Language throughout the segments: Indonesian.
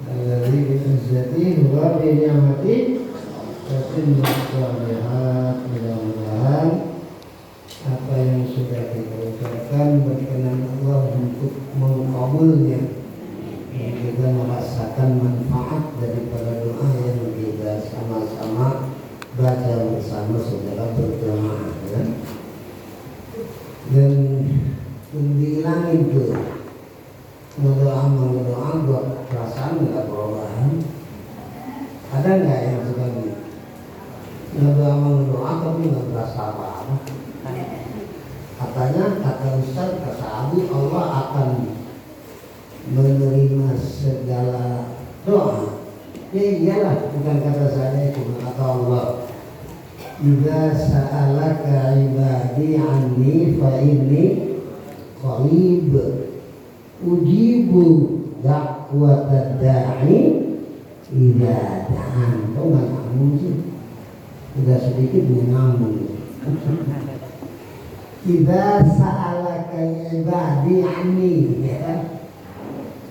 alladzi bi izzatihi wa bi ni'matihi tatimmu shalihat. Mudah-mudahan apa yang sudah kita ucapkan berkenan Allah untuk mengkabulnya dan juga merasakan manfaat daripada doa yang kita sama-sama baca bersama secara berjamaah, ya. Dan dihilangin tuh mendoa buat perasaan nggak perubahan. Ada nggak yang suka mendoa tapi nggak berasa apa-apa? Katanya, kata Ustaz, kata Abi, Allah akan menerima segala doa. Ya iyalah, bukan kata saya, itu kata Allah. Idza sa'alaka ibadi anni fa inni qarib ujibu da'watad da'i idza da'an. Kok nggak ngamun sih? Udah sedikit ngamun. Idza sa'alaka ibadi anni, ya.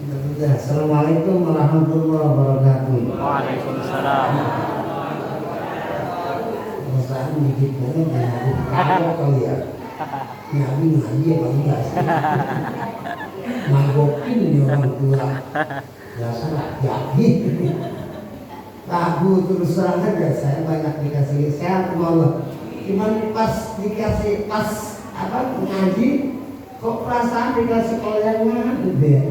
Sudah. Assalamualaikum warahmatullahi wabarakatuh. Waalaikumsalam. Perasaan dikit banget ya. Apa kali ya? Nabi ngaji apa enggak sih? Magokin nih orang tua. Dasar laki-laki. Tahu terus terang aja, saya banyak dikasih sehat sama Allah. Cuman pas dikasih ngaji, kok perasaan dikasih kolerannya gitu ya.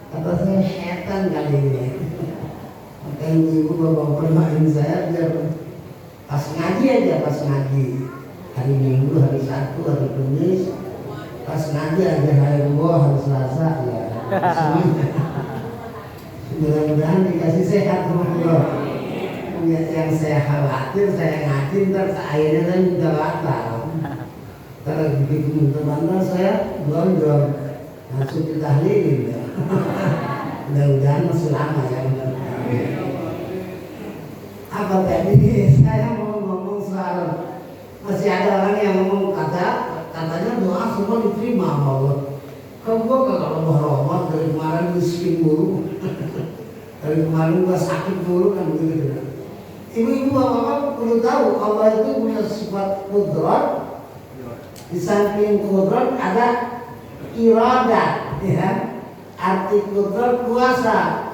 Kata saya setan kali ini. Maka ibu bapak permain saya biar pas ngaji aja, pas ngaji hari Minggu, hari Sabtu, hari Kamis, pas ngaji aja hari Rabu, hari Selasa, ya semuanya. Mudah-mudahan dikasih sehat sama Allah. Yang saya khawatir saya ngaji ntar akhirnya saya minta batal. Karena begitu minta batal saya blondor langsung ditahlilin ya. Mudah-mudahan masih lama ya. Apa tadi saya mau ngomong soal masih ada orang yang ngomong katanya doa semua diterima sama Allah. Kalau gua kalau Ramadan dari kemarin miskin mulu, dari kemarin gua sakit mulu kan begitu. Ibu-ibu bapak perlu tahu Allah itu punya sifat kudrat. Di samping kudrat ada iradat, ya. Arti kudrat kuasa,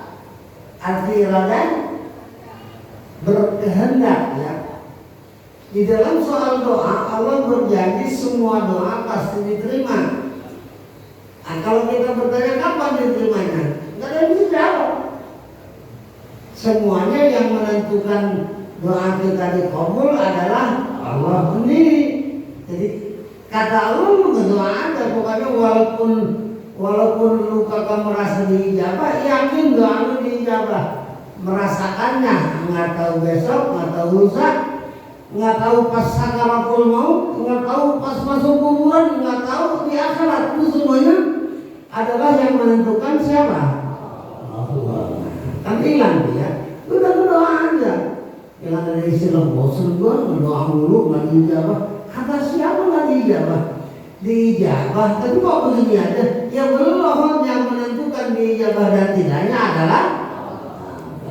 arti iradat berkehendak, ya. Di dalam soal doa Allah berjanji semua doa pasti diterima. Nah, kalau kita bertanya kapan diterimanya, nggak ada yang bisa jawab. Semuanya yang menentukan doa kita dikabul adalah Allah sendiri. Jadi kata Allah berdoa aja, pokoknya walaupun lu kagak merasa diijabah, yakin doa lu diijabah. Merasakannya, nggak tahu besok, nggak tahu lusa, nggak tahu pas sakaratul maut, nggak tahu pas masuk kuburan, nggak tahu di akhirat. Itu semuanya adalah yang menentukan siapa? Allah. Kan bilang dia, udah berdoa aja. Jangan ada istilah bosan gua berdoa mulu nggak diijabah. Kata siapa nggak diijabah? Diijabah, tapi kok begini aja? Ya belum, yang menentukan diijabah dan tidaknya adalah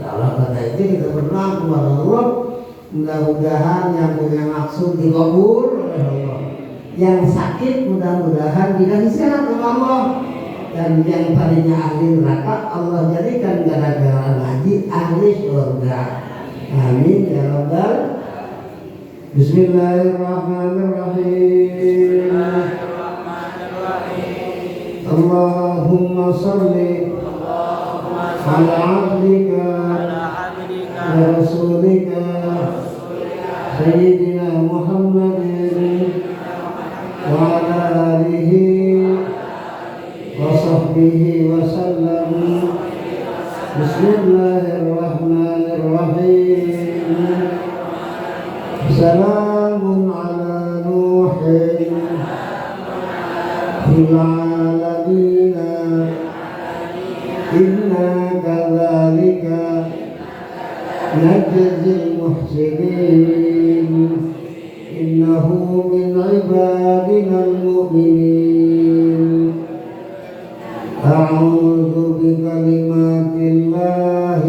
Allah. Kata itu kita berdoa kepada Allah. Mudah-mudahan yang punya maksud dikabul oleh Allah. Yang sakit mudah-mudahan dikasih sehat oleh Allah. Dan yang tadinya ahli neraka Allah jadikan gara-gara ngaji ahli surga. Amin ya rabbal. Bismillahirrahmanirrahim. Allahumma salli ala abdika wa rasulika Sayyidina Muhammadin wa ala alihi wasahbihi wasallam. Bismillahirrahmanirrahim. Salamun ala Nuhin fil alamin. Inna kadzalika najzil muhsinin. Innahu min ibadina al-mu'minin. A'udzu bikalimatillahi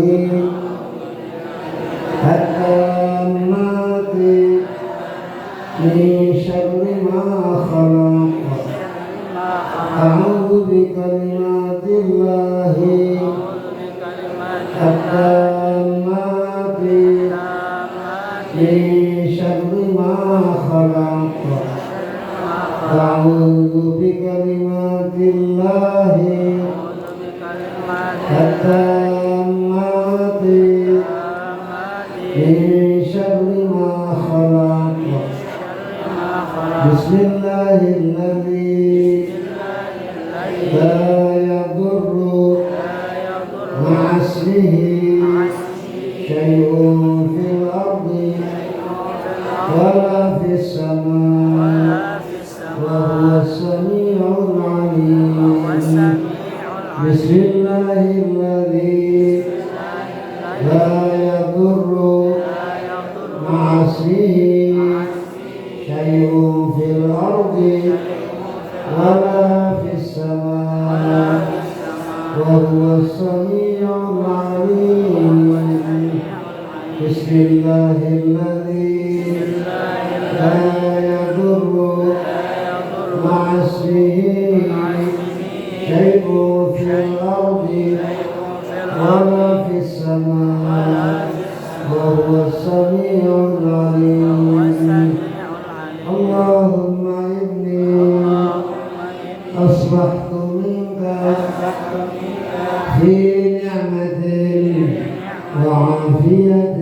التامات من شر ما خلق أعوذ بكلمات الله التامات من شر ما خلق بسم الله الذي لا يضر مع اسمه شيء في الأرض ولا في السماء وهو السميع العليم بسم الله الذي لا يضر مع اسمه شيء في الأرض ولا في السماء وهو السميع العليم بسم الله الذي لا يضر مع اسمه شيء في الأرض ولا في السماء وهو السميع العليم اللهم إني أصبحت منك في نعمة وعافية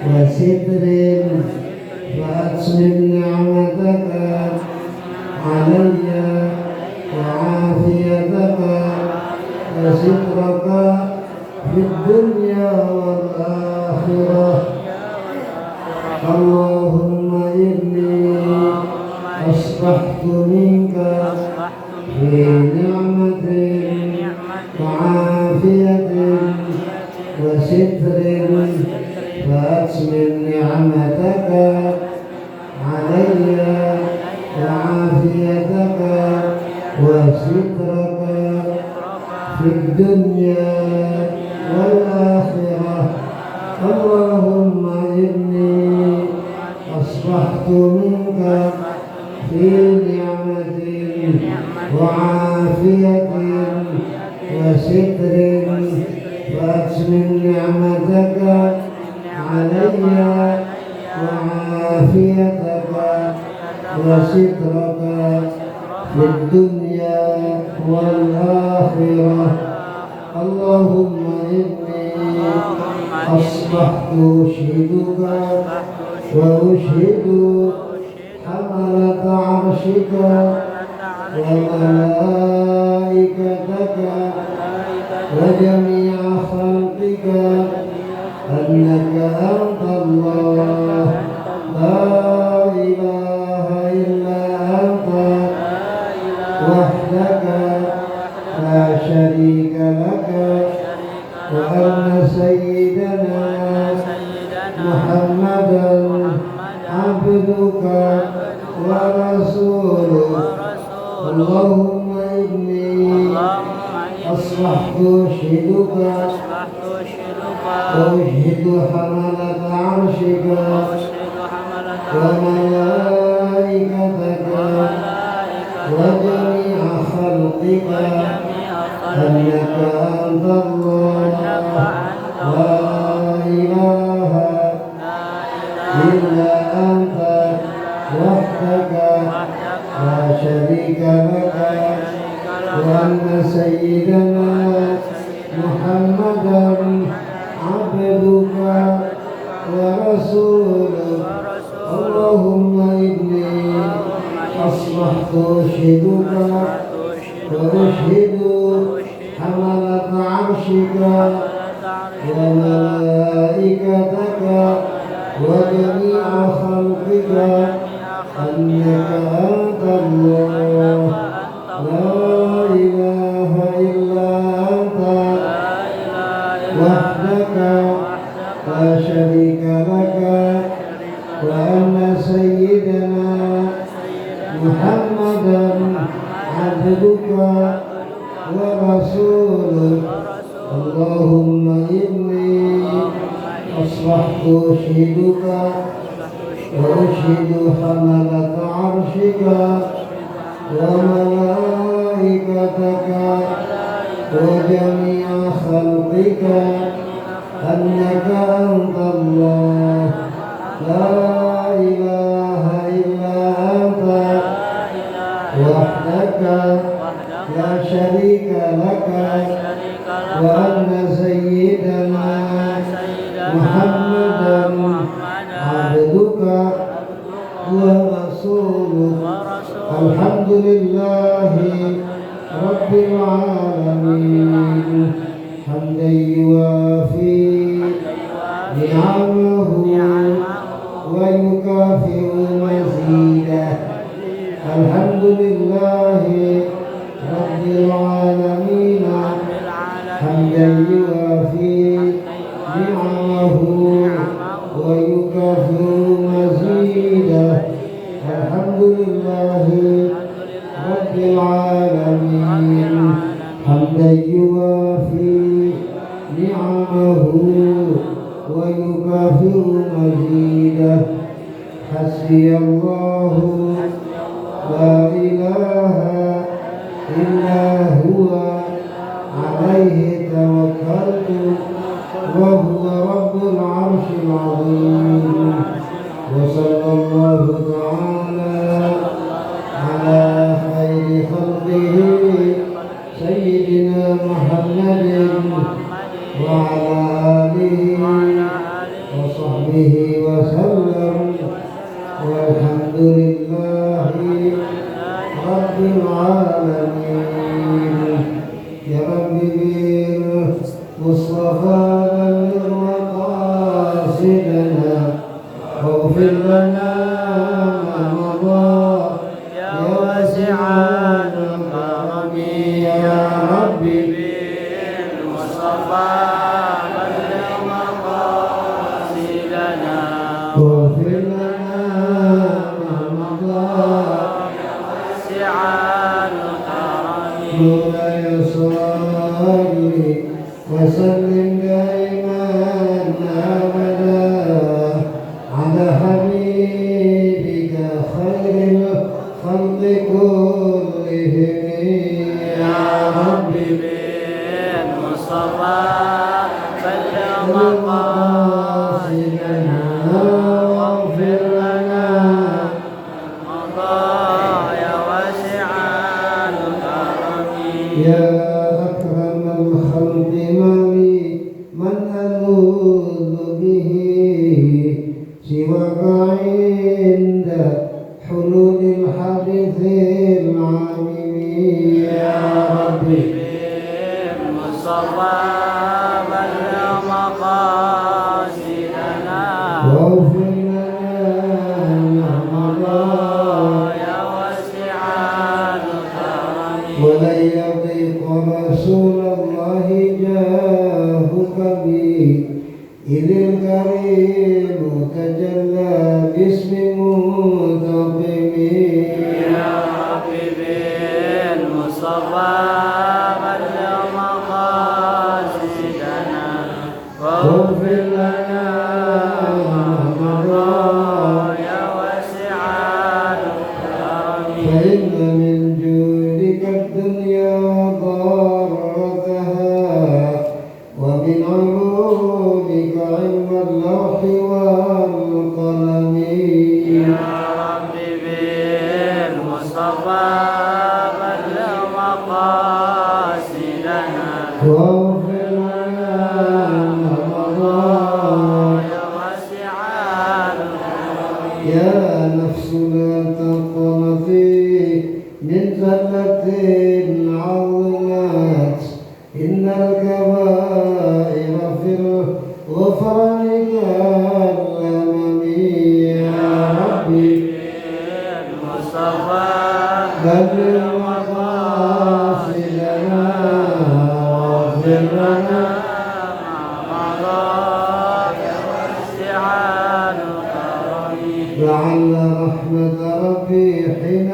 وستر فأتمم نعمتك علي وعافيتك وسترك في الدنيا والآخرة اللهم إني أصبحت منك في نعمة وعافية وستر فأتمم نعمتك علي وعافيتك وسترك في الدنيا والآخرة اللهم إني أصبحت منك في نعمة وعافية وستر فأتمم نعمتك علي وعافيتك وسترك في الدنيا والآخرة اللهم إني أصبحت أشهدك وأشهد حملة عرشك وملائكتك وجميع خلقك أنك أنت الله لا إله إلا أنت وحدك لا شريك لك وأن سيدنا محمدا عبدك ورسولك اللهم إني أصبحت أشهدك وأشهد حملة عرشك وملائكتك وجميع خلقك أنك أنت الله لا إله إلا أنت وحدك لا شريك لك وأن سيدنا محمدا عبدك ورسولك اللهم إني أصبحت أشهدك وأشهد حملة عرشك وملائكتك وجميع خلقك أنك أنت الله لا إله إلا أنت وحدك لا شريك لك وأن سيدنا محمدا عبدك ورسولك اللهم إني أصبحت أشهدك وأشهد حملة عرشك وملائكتك وجميع خلقك أنك أنت الله لا إله إلا أنت وحدك لا شريك لك وأن سيدنا محمدا عبدك ورسولك الحمد لله رب العالمين حمدا يوافي نعمه ويكافئ مزيده الحمد لله رب العالمين حمدا يوافي نعمه ويكافئ مزيده الحمد لله رب العالمين حمدا يوافي نعمه ويكافئ مزيده حسبي الله لا إله إلا هو عليه توكلت وهو رب العرش العظيم وصلى الله تعالى على خير خلقه سيدنا محمد وعلى آله وصحبه وسلم والحمد لله رب العالمين يا رب بالمصطفى بلغ مقاصدنا واغفر لنا ما مضى يا واسع الكرم يا رب بالمصطفى بلغ مقاصدنا واغفر لنا ما مضى يا واسع الكرم مولاي صل وسلم دائما ابدا على حبيبك خير الخلق كلهم يا رب بالمصطفى بلغ مقاصدنا واغفر لنا مضايا واسع الكرم يا أكرم الخلق من ألوذ به سواك عند حلول الحادث العامم يا ربي بالمصطفى بلغ مقاصدنا واغفر لنا ما مضى يا واسع الكرم ولن يضيق رسول الله جاهك بي إذ الكريم تجلى باسم منتقم يا رب بالمصطفى بلغ مقاصدنا واغفر لنا ما مضى يا واسع الكرم فإن من جودك الدنيا ضارتها ومن علومك علم اللوح والقلم يا رب بالمصطفى بلغ مقاصدنا واغفر لنا ما مضى يا واسع الكرم يا نفس لا تقنطي من زلة عظمت إن الكبائر في الغفران كالأمم يا ربي بالمصطفى بلغ مقاصدنا واغفر لنا ما مضى يا واسع الكرم لعل رحمة ربي حين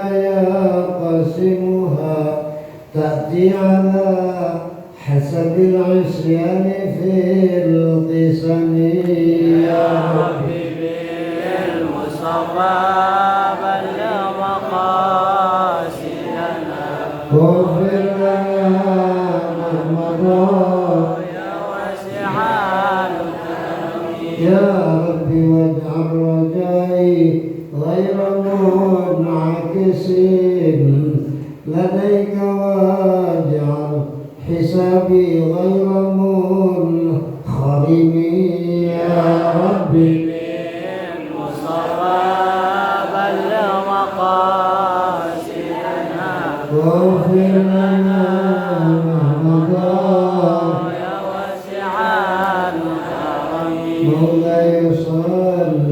يقسمها تأتي على حسب العصيان في القسم يا ربي بالمصطفى بلغ مقاصدنا واغفر لنا ما مضى يا رب واجعل رجائي غير منعكس لديك واجعل حسابي غير منخرم يا رب بالمصطفى بلغ مقاصدنا واغفر لنا مولاي صل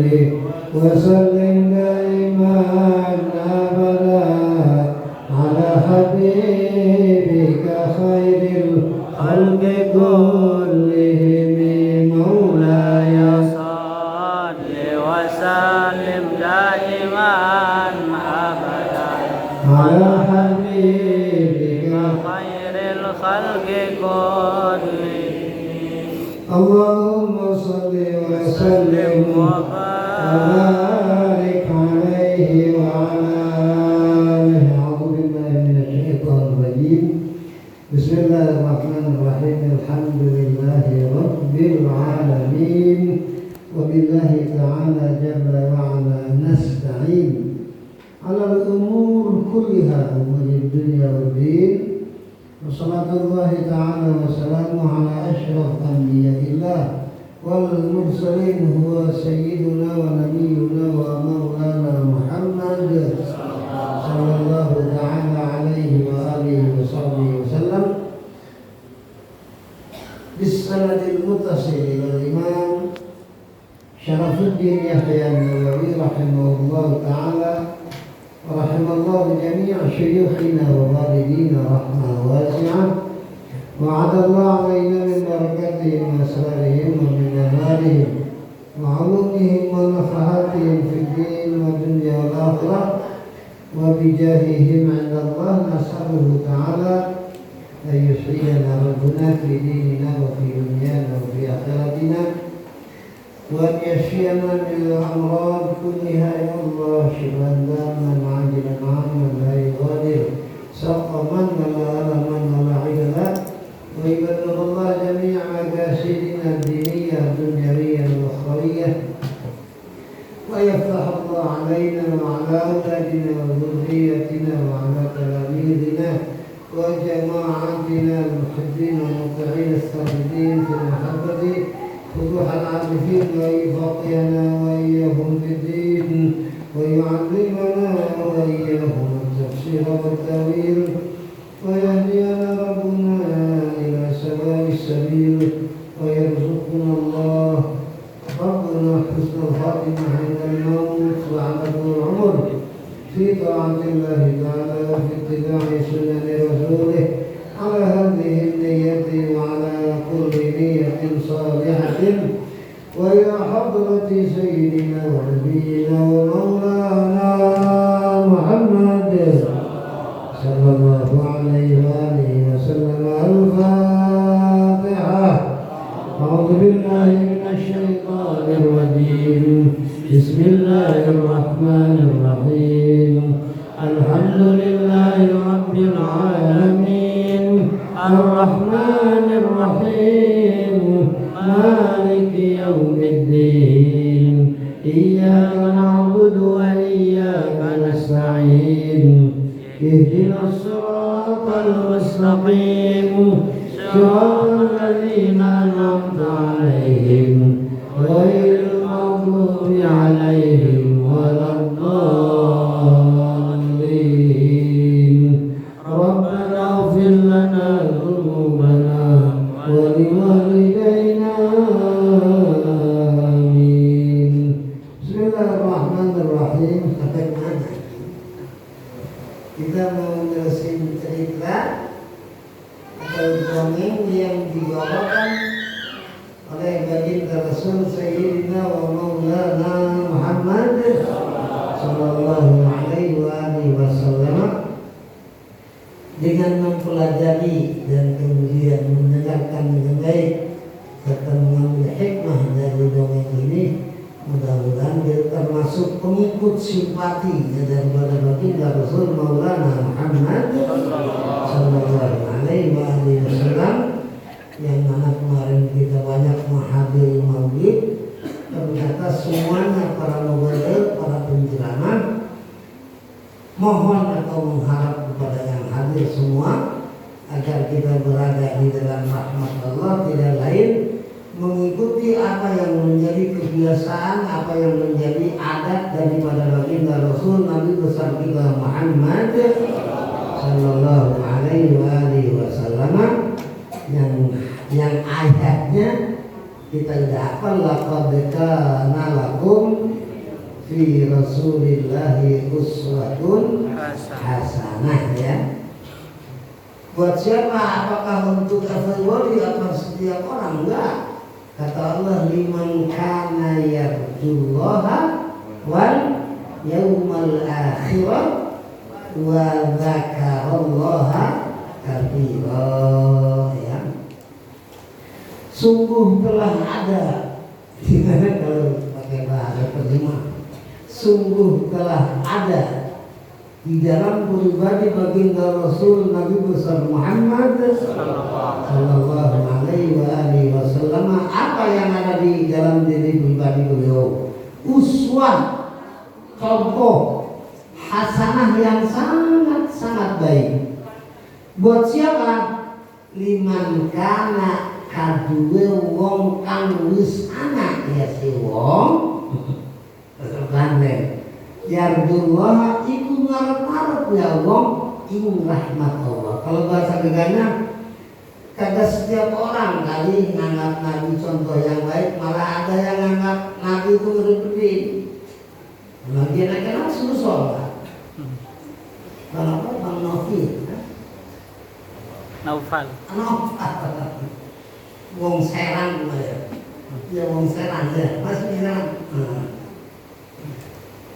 وسلم دائما ابدا على حبيبك خير الخلق كلهم مولاي صل وسلم دائما ابدا على حبيبك خير الخلق كلهم اللهم صل وسلم وبارك عليه وعلى آله. أعوذ بالله من الشيطان الرجيم. بسم الله الرحمن الرحيم. الحمد لله رب العالمين وبالله تعالى جل وعلا نستعين على الأمور كلها أمور الدنيا والدين. وصلاة الله تعالى وسلامه على أشرف أنبياء الله والمرسلين هو سيدنا ونبينا ومولانا محمد صلى الله تعالى عليه وآله وصحبه وسلم بالسند المتصل إلى الإمام شرف الدين يحيى النووي رحمه الله تعالى ورحم الله جميع شيوخنا ووالدينا رحمة واسعة وعد الله علينا من بركاتهم وأسرارهم ومن أموالهم وعلومهم ونفحاتهم في الدين والدنيا والآخرة وبجاههم عند الله نسأله تعالى أن يسعدنا ربنا في ديننا وفي دنيانا وفي آخرتنا وأن يشفينا من الأمراض كلها يا الله شفاء داما عاجلا عاما لا يغادر سقما ولا ألما ولا عللا ويبلغ الله جميع مقاصدنا الدينية الدنيوية والأخروية ويفتح الله علينا وعلى أولادنا وذريتنا وعلى تلاميذنا وجماعتنا المحبين والمطيعين الصادقين في المحبة فتوح العارفين ويفقهنا وإياهم في الدين ويعلمنا وإياهم التفسير والتأويل ويهدينا ربنا إلى سواء السبيل ويرزقنا الله ربنا حسن الخاتمة عند الموت وعدد العمر في طاعة الله تعالى وفي اتباع سنن رسوله على هذه النية وعلى كل نية صالحة وإلى حضرة سيدنا ونبينا ومولانا محمد صلى الله عليه وآله وسلم. الفاتحة. أعوذ بالله من الشيطان الرجيم. بسم الله الرحمن الرحيم. الحمد لله رب العالمين الرحمن الرحيم مالك يوم الدين إياك نعبد وإياك نستعين اهدنا الصراط المستقيم صراط الذين أنعمت عليهم غير المغضوب عليهم ولا الضالين. ربنا اغفر لنا ذنوبنا ولوالدينا آمين. بسم الله الرحمن الرحيم. Kita mau meneruskan cerita atau dongeng yang dibawakan oleh baginda Rasul Sayyidina wa Maulana Muhammad sallallahu alaihi wasallam dengan mempelajari dan kemudian mendengarkan dengan baik serta mengambil hikmah dari dongeng ini. Mudah-mudahan kita termasuk pengikut simpati daripada baginda Rasul Maulana Muhammad sallallahu alaihi wasallam yang mana kemarin kita banyak menghadiri maulid kita semuanya para mubaligh, para penceramah, mohon atau mengharap kepada yang hadir semua agar kita berada di dalam rahmat Allah, tidak lain mengikuti apa yang menjadi kebiasaan, apa yang menjadi adat daripada baginda Rasul Nabi besar kita Muhammad sallallahu alaihi wasallam yang ayatnya kita tidak hafal, laqad kana lakum fi Rasulillahi uswatun hasanah, ya. Buat siapa? Apakah untuk everybody atau setiap orang? Enggak. Kata Allah, liman kana yarjullaha wal yaumal akhirah wa dzakarallaha katsira, ya. Sungguh telah ada, gimana kalau pakai bahasa terjemah, sungguh telah ada di dalam pribadi baginda Rasul Nabi besar Muhammad sallallahu alaihi wasallam apa yang ada di dalam diri pribadi beliau, uswah, contoh hasanah yang sangat baik. Buat siapa? Liman kana kaduwe wong kang wis anak, ya si wong gandeng yardullah iku ngarep-ngarep ya wong ing rahmat Allah. Kalau bahasa gegana, kagak setiap orang kali nganggap Nabi contoh yang baik, malah ada yang nganggap Nabi itu ngeri-ngeri. Lagi anak-anak susah. Bang apa? Bang Novi, Naufal. Wong Serang ya, wong Serang ya, Mas Serang.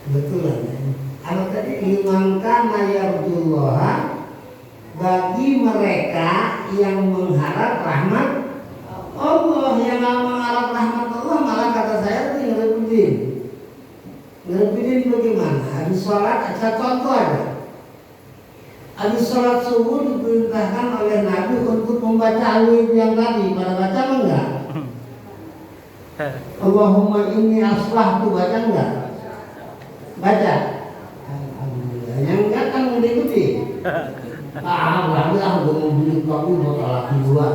Betulan ya. Apa tadi? Liman kana yarjullaha, bagi mereka yang mengharap rahmat Allah. Yang mengharap rahmat Allah malah kata saya itu ngerebudin. Ngerebudin bagaimana? Habis sholat, ada contoh ada. Habis sholat subuh diperintahkan oleh Nabi untuk membaca alif yang tadi. Pada baca enggak? Allahumma inni aslahtu, baca enggak? Baca. Alhamdulillah. Yang enggak kan mengikuti. Berarti aku mau beli kopi bakal laki dua.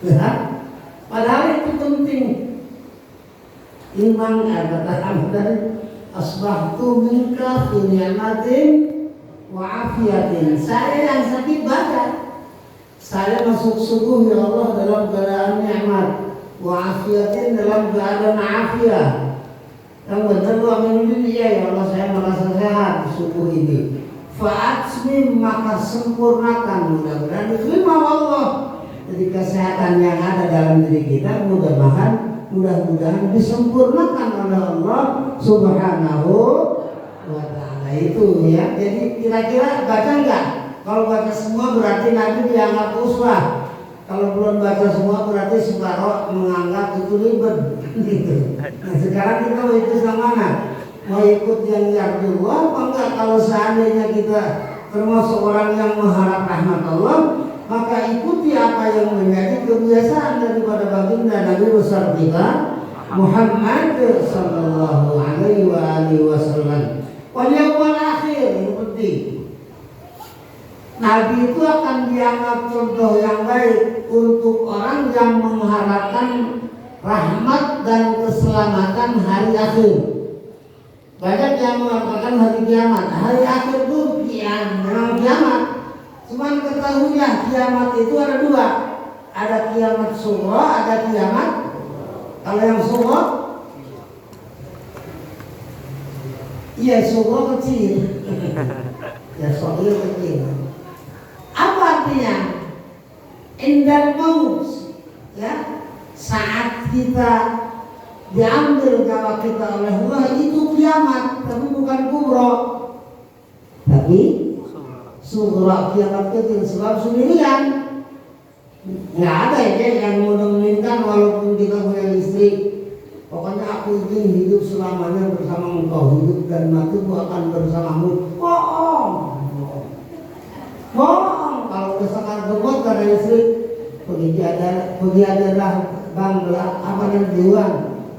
Ya? Padahal itu penting. Iman kata dari asbahtu minka fi ni'matin wa afiyatin. Saya yang sakit baca. Saya masuk subuh ya Allah dalam keadaan nikmat, wa afiyatin dalam keadaan afiat. Yang benar lu aminin, iya ya Allah saya merasa sehat subuh ini. Fa'atsmim, maka sempurnakan, mudah-mudahan diterima Allah. Jadi kesehatan yang ada dalam diri kita mudah-mudahan disempurnakan oleh Allah Subhanahu wa ta'ala itu, ya. Jadi kira-kira baca enggak? Kalau baca semua berarti Nabi dianggap uswah. Kalau belum baca semua berarti separoh menganggap itu ribet. Gitu. Nah sekarang kita mau ikut yang mana? Mau ikut yang yarjullah apa enggak? Kalau seandainya kita termasuk orang yang mengharap rahmat Allah, maka ikuti apa yang menjadi kebiasaan daripada baginda Nabi besar kita Muhammad sallallahu alaihi wasallam. Wal yaumil akhir, ini penting. Nabi itu akan dianggap contoh yang baik untuk orang yang mengharapkan rahmat dan keselamatan hari akhir. Banyak yang mengatakan hari kiamat. Hari akhir itu memang kiamat. Cuman ketahuilah kiamat itu ada dua. Ada kiamat sughra, ada kiamat. Kalau yang sughra, iya sughra kecil. Ya sughra kecil. Apa artinya? Indal maut, ya, saat kita diambil nyawa kita oleh Allah itu kiamat, tapi bukan kubro, tapi sughra, kiamat kecil. Sebab sendirian nggak ada ya yang menginginkan walaupun kita punya istri. Pokoknya aku ingin hidup selamanya bersama engkau, hidup dan matiku akan bersamamu. Bohong. Kalau misalkan berbuat karena istri, pergi aja dah bangla apa yang jual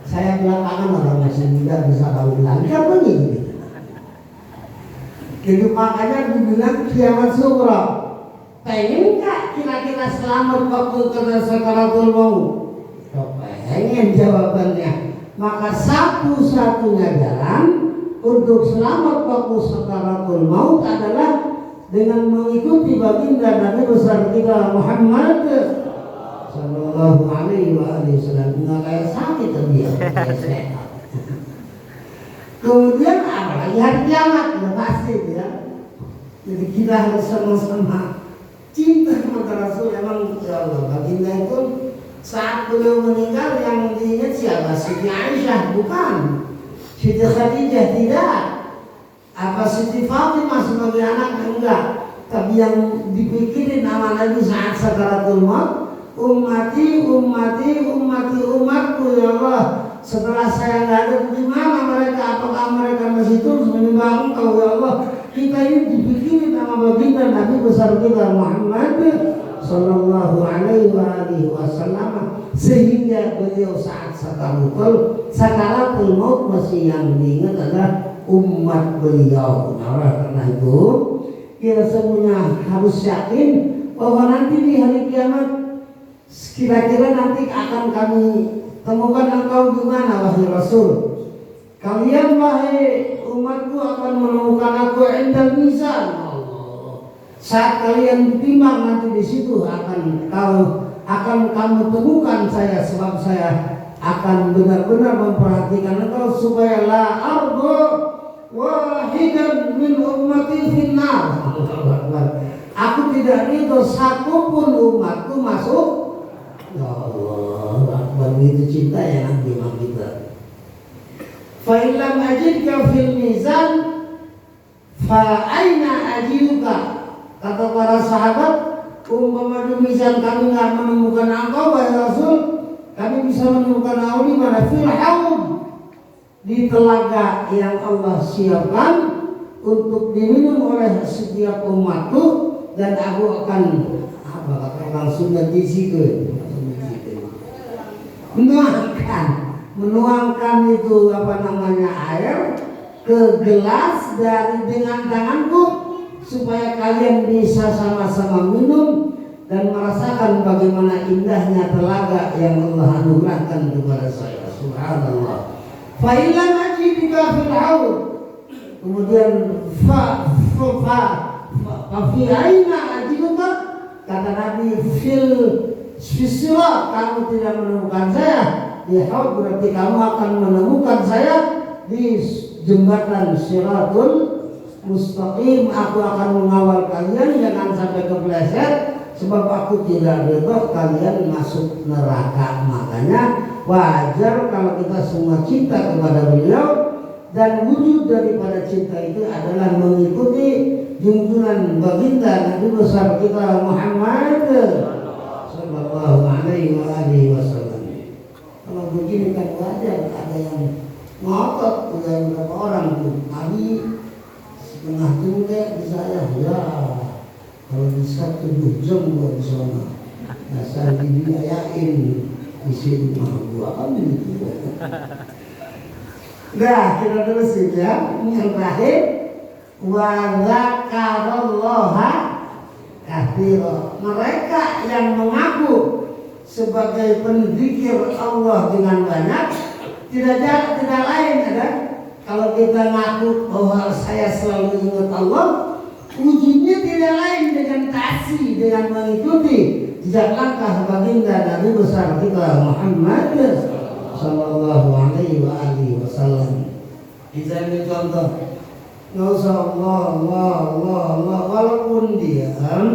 Saya belakangan orang masih muda bisa kawin lagi kan begitu. Jadi makanya dibilang kiamat sugra. Pengen gak kira-kira selamat waktu kena sakaratul maut? Pengen jawabannya. Maka satu-satunya jalan untuk selamat waktu sakaratul maut adalah dengan mengikuti baginda Nabi besar kita Muhammad sallallahu alaihi wasallam. Nggak kayak sakit dia, kayak sehat. Kemudian apalagi hari kiamat, ya pasti ya. Jadi kita harus sama-sama cinta kepada Rasul. Emang ya Allah, baginda itu saat beliau meninggal yang diingat siapa? Siti Aisyah, bukan. Siti Khadijah, tidak. Apa Siti Fatimah sebagai anak? Enggak. Tapi yang dipikirin nama Nabi saat sakaratul maut, ummati, ummati, ummati, umatku ya Allah. Setelah saya nggak ada, gimana mereka? Apakah mereka masih terus menyembah Engkau ya Allah? Kita ini dipikirin nama baginda Nabi besar kita Muhammad sallallahu alaihi wasallam, sehingga beliau saat sakaratul maut masih yang diingat adalah umat beliau. Nah, karena itu kita semuanya harus yakin bahwa nanti di hari kiamat kira-kira nanti akan kami temukan engkau gimana wahai Rasul. Kalian wahai umatku akan menemukan aku indal mizan. Saat kalian ditimbang nanti di situ akan kamu temukan saya, sebab saya akan benar-benar memperhatikan engkau supaya la ardu wahidan min ummati finnar. Aku tidak ridho satupun umatku masuk. Ya Allah, begitu cinta ya Nabi kita. Fa illam ajidka fil mizan fa aina ajiduka. Kata para sahabat, umpama di mizan kami nggak menemukan engkau wahai Rasul, kami bisa menemukan engkau di mana? Fil haud, di telaga yang Allah siapkan untuk diminum oleh setiap umatku, dan aku akan apa kata orang Sunda di situ menuangkan itu apa namanya air ke gelas dengan tanganku supaya kalian bisa sama-sama minum dan merasakan bagaimana indahnya telaga yang Allah anugerahkan kepada saya. Subhanallah. Fa ilan ajidika fil haud. Kemudian fa fi aina ajiduka, kata Nabi fil sirat, kamu tidak menemukan saya di haud, berarti kamu akan menemukan saya di jembatan Siratul Mustaqim. Aku akan mengawal kalian jangan sampai kepleset, sebab aku tidak ridho kalian masuk neraka. Makanya wajar kalau kita semua cinta kepada beliau, dan wujud daripada cinta itu adalah mengikuti junjungan baginda Nabi besar kita Muhammad sallallahu alaihi wasallam. Kalau begini kan wajar ada yang ngotot, ada yang berapa orang tuh Nabi setengah tinggi di saya, ya kalau bisa 7 jam gua di sana. Nah, saya dibiayain di sini mah gua kan gitu. Nah, kita terusin ya. Yang terakhir, wa dzakarallaha katsira. Mereka yang mengaku sebagai penzikir Allah dengan banyak, tidak lain ada. Kalau kita ngaku bahwa saya selalu ingat Allah, wujudnya tidak lain dengan kasih, dengan mengikuti jejak langkah baginda Nabi besar kita Muhammad sallallahu alaihi wasallam. Kita ambil contoh, nggak usah Allah, walaupun diam,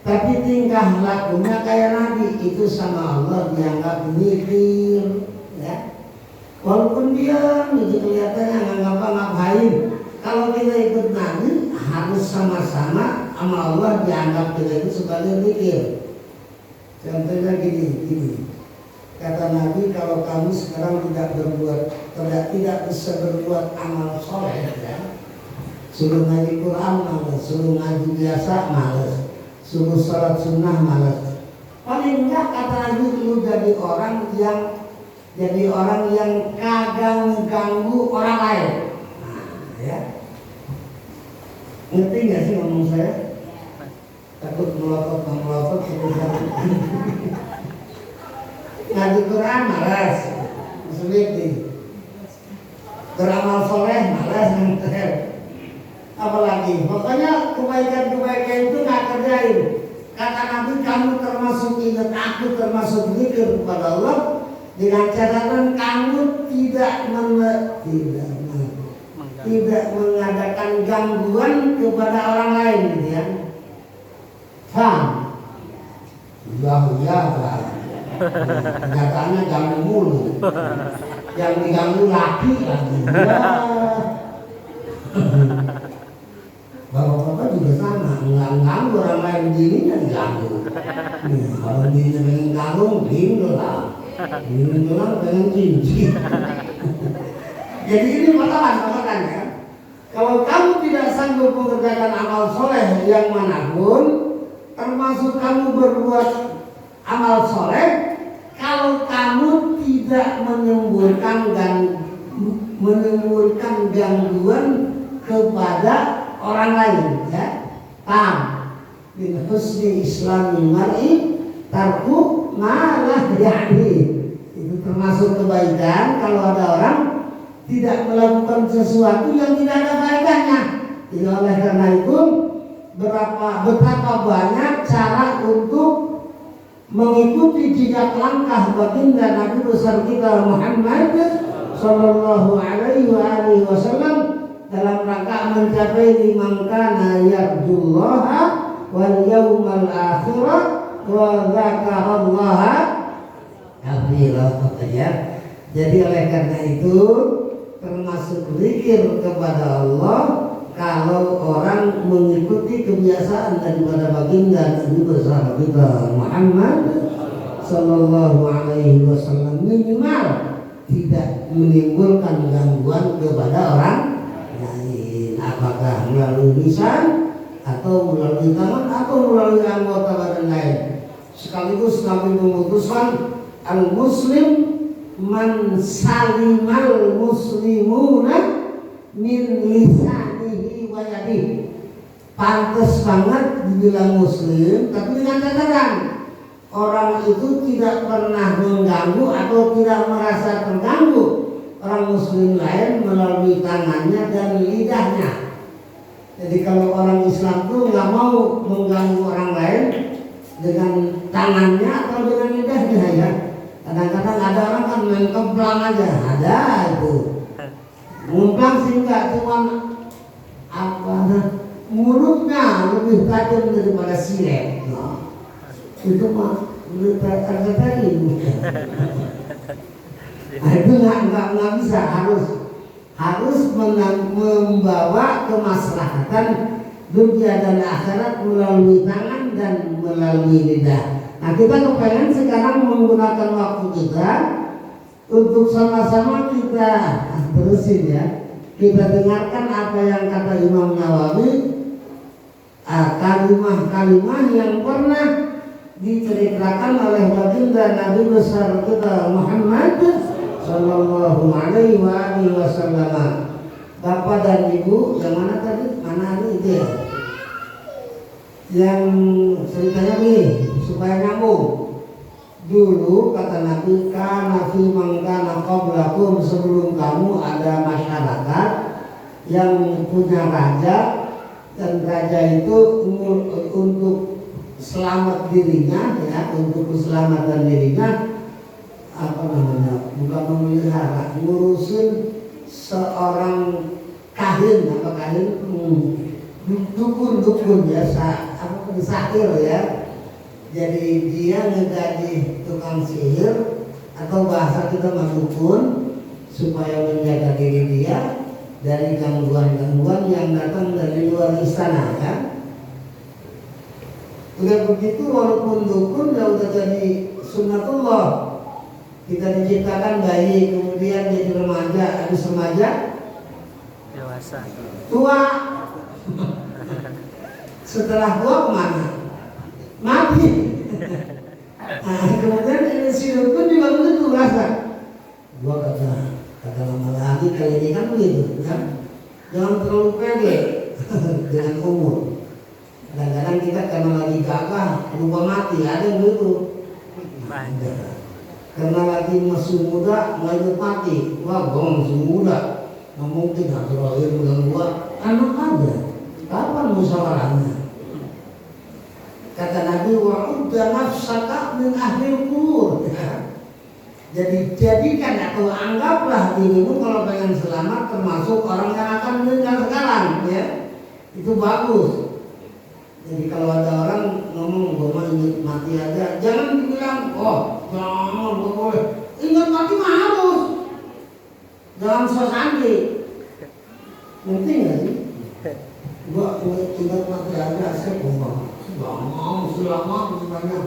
tapi tingkah lakunya kayak Nabi, itu sama Allah dianggap mikir, ya. Walaupun diam, itu kelihatannya nggak ngapa-ngapain. Kalau kita ikut Nabi, harus sama-sama sama Allah dianggap kita itu sebagai mikir. Contohnya gini. Kata Nabi, kalau kamu sekarang tidak bisa berbuat amal soleh, ya, suruh ngaji Quran malas, suruh ngaji biasa malas, suruh sholat sunnah malas. Paling enggak kata Nabi, lu jadi orang yang Jadi orang yang kagak ganggu orang lain. Nah, ya. Ngerti nggak sih ngomong saya? Takut melotot ngaji Quran malas, sulit nih. Beramal soleh malas nganter. Apalagi, pokoknya kebaikan-kebaikan itu nggak kerjain. Kata Nabi, kamu termasuk ingat aku, termasuk zikir kepada Allah dengan catatan kamu tidak mengadakan gangguan kepada orang lain, gitu ya. Faham? Ya, Pak. Kenyataannya ganggu mulu. Yang diganggu laki lagi. Ya. Bapak-bapak juga sama, nggak ganggu orang lain dirinya diganggu. Kalau dirinya pengen ganggu, bingung lah. Bingung lah pengen cincin. Jadi ini patokan ya. Kalau kamu tidak sanggup mengerjakan amal soleh yang manapun, termasuk kamu berbuat amal soleh, kalau kamu tidak menimbulkan gangguan kepada orang lain, ya, paham? Min husni islami mar'i tarku malah ya'ni. Itu termasuk kebaikan kalau ada orang tidak melakukan sesuatu yang tidak ada faedahnya. Jadi oleh karena itu betapa banyak cara untuk mengikuti jejak langkah baginda Nabi besar kita Muhammad sallallahu alaihi wasallam dalam rangka mencapai liman kana yarjullaha wal yawmal akhirah wa dzakarallaha katsiran. Jadi oleh karena itu termasuk zikir kepada Allah kalau orang mengikuti kebiasaan daripada baginda Nabi besar kita Muhammad sallallahu alaihi wasallam, minimal tidak menimbulkan gangguan kepada orang lain, apakah melalui lisan atau melalui tangan atau melalui anggota badan lain. Sekaligus Nabi memutuskan al-muslim man salimal muslimuna min lisanihi wa yadihi. Pantas banget dibilang muslim, tapi dengan catatan orang itu tidak pernah mengganggu atau tidak merasa terganggu orang muslim lain melalui tangannya dan lidahnya. Jadi kalau orang Islam tuh nggak mau mengganggu orang lain dengan tangannya atau dengan lidahnya, ya. Kadang-kadang ada orang kan main kemplang aja, ada itu. Ngumplang sih enggak, cuma apa mulutnya lebih tajam daripada silet. Nah, itu mah lebih tajam tadi. Nah, itu nggak bisa, harus membawa kemaslahatan dunia dan akhirat melalui tangan dan melalui lidah. Nah, kita kepengen sekarang menggunakan waktu kita untuk sama-sama kita terusin, ya. Kita dengarkan apa yang kata Imam Nawawi, kalimah-kalimah yang pernah diceritakan oleh baginda Nabi besar kita Muhammad sallallahu alaihi wasallam. Bapak dan Ibu, yang mana tadi? Mana itu ya? Yang ceritanya nih supaya nyambung. Dulu kata Nabi, kana fi man kana qablakum, sebelum kamu ada masyarakat yang punya raja, dan raja itu untuk selamat dirinya, ya, untuk keselamatan dirinya, apa namanya, bukan memelihara, ngurusin seorang kahin, dukun biasa, sahir, ya. Jadi dia ngegaji tukang sihir atau bahasa kita mah dukun supaya menjaga diri dia dari gangguan-gangguan yang datang dari luar istana, kan? Udah begitu, walaupun dukun ya udah jadi sunnatullah. Kita diciptakan bayi, kemudian jadi remaja, habis remaja dewasa, tua. Setelah tua kemana? Mati. Nah, kemudian si dukun juga begitu rasa. Gua kata lama lagi kali ini kan begitu kan, jangan terlalu pede dengan umur. Kadang-kadang kita karena lagi gagah lupa mati, ada yang begitu. Karena lagi masih muda nggak mati, wah gua masih muda, nggak mungkin atau lahir dengan gua anak aja. Kapan musyawarahnya? Kata Nabi, wa'udda nafsaka min ahlil kubur. Jadi jadikan atau anggaplah dirimu kalau pengen selamat termasuk orang yang akan meninggal sekarang, ya. Itu bagus. Jadi kalau ada orang ngomong gue mau ingat mati aja, jangan dibilang, oh jangan, gue boleh ingat mati mah harus. Jangan sosandi. Ngerti nggak sih? Gue ingat mati aja, saya ngomong. Mau selama sebenarnya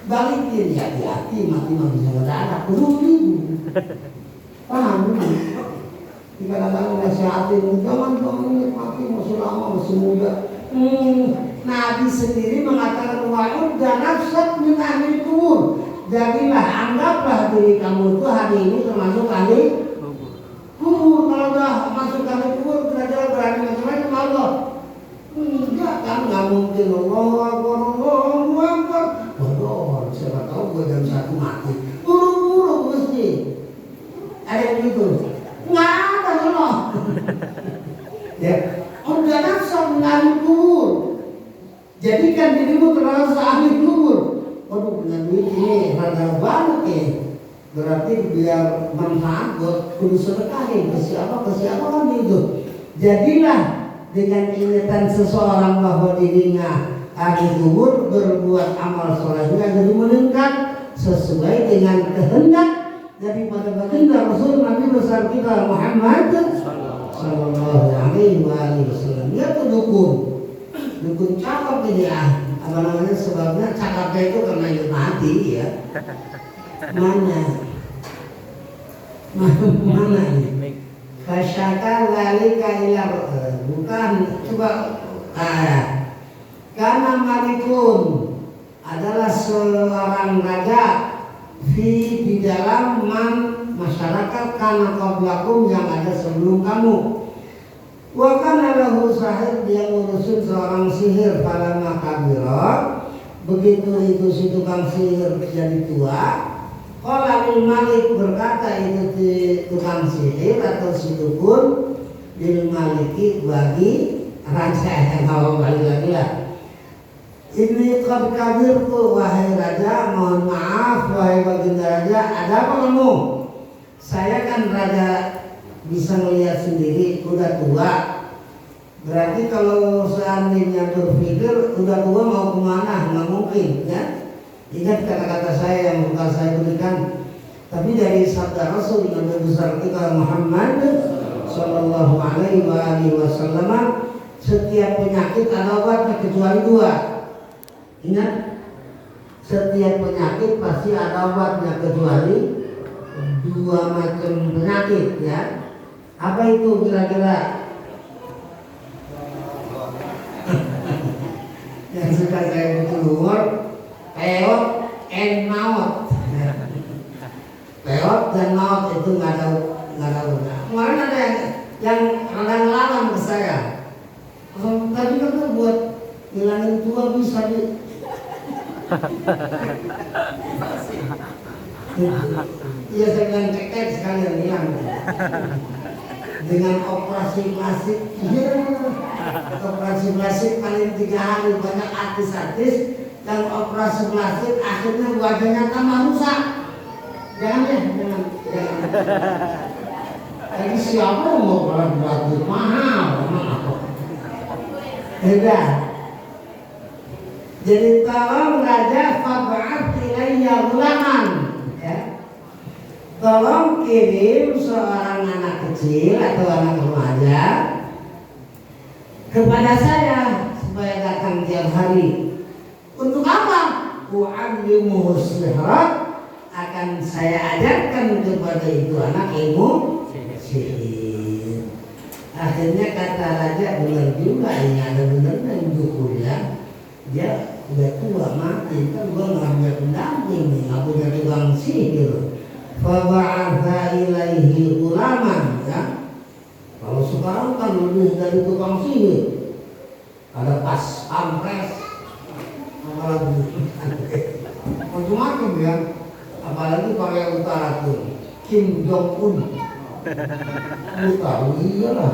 balikin ya hati-hati mati bisa mendadak ribu paham jika kadang nasihatin jangan mati masih lama masih muda. Nabi sendiri mengatakan wa'ud dan nafsat min ahli kubur, jadilah anggaplah diri kamu itu hari ini termasuk ahli kubur. Kalau udah masuk ahli kubur kira-kira berani macam-macam Allah. Enggak kan, nggak mungkin Allahu Akbar. Waduh, siapa tahu gue jam 1 mati. Buru-buru mesti. Ada yang gitu? Nggak ada loh. Ya, udah nafsu ahli kubur. Jadikan dirimu terasa ahli kubur. Waduh, dengan duit ini rada banget ya. Berarti biar manfaat buat kudu sedekahin ke siapa kan itu. Jadilah dengan ingatan seseorang bahwa dirinya ahli kubur berbuat amal solehnya jadi meningkat sesuai dengan kehendak daripada baginda Rasul Nabi besar kita Muhammad sallallahu alaihi wasallam. Dia tuh dukun cakap ini apa namanya, sebabnya cakapnya itu karena itu mati ya. Mana ini? Fasyaka walika ila bukan coba karena malikun adalah seorang raja di dalam masyarakat karena qablakum yang ada sebelum kamu. Wa kana lahu sahib, dia ngurusin seorang sihir pada makabira. Begitu itu si tukang sihir jadi tua, Qalil Malik berkata itu di tukang sihir atau si dukun lil maliki bagi raja yang mau balik lagi lah. Ini qad kabirtu wahai raja, mohon maaf wahai baginda raja, ada apa kamu? Saya kan raja bisa melihat sendiri, udah tua. Berarti kalau seandainya berpikir udah tua mau kemana, nggak mungkin ya. Ingat kata-kata saya yang bukan saya berikan, tapi dari sabda Rasul Nabi besar kita Muhammad sallallahu alaihi wasallam, setiap penyakit ada obatnya kecuali 2. Ingat, setiap penyakit pasti ada obatnya kecuali 2 macam penyakit ya. Apa itu kira-kira? Yang suka saya keluar, peot and maut. Peot dan maut itu nggak tahu. Kemarin ada yang ngelawan ke saya. Tadi kan buat hilangin tua bisa di. Iya, saya bilang ceket sekalian hilang. Dengan operasi plastik, operasi plastik paling 3 hari, banyak artis-artis dan operasi plastik akhirnya wajahnya tambah rusak. Jangan. Jadi siapa yang mau operasi plastik mahal. Beda. Jadi tolong raja fab'at ilayya ghulaman ya. Tolong kirim seorang anak kecil atau anak remaja kepada saya supaya datang tiap hari. Untuk apa? U'allimuhu sihrat, akan saya ajarkan kepada itu anak ilmu sihir. Akhirnya kata raja, benar juga ini ada benernya ibuku ya. Dia udah tua mati, kan gua nggak punya pendamping nih, nggak punya tukang sihir. Faba'atha ilaihi ulaman ya. Kalau sekarang kan lebih dari tukang sihir, ada pas pampres, apalagi macam-macam ya, apalagi Korea Utara tuh Kim Jong Un, lu tahu iyalah.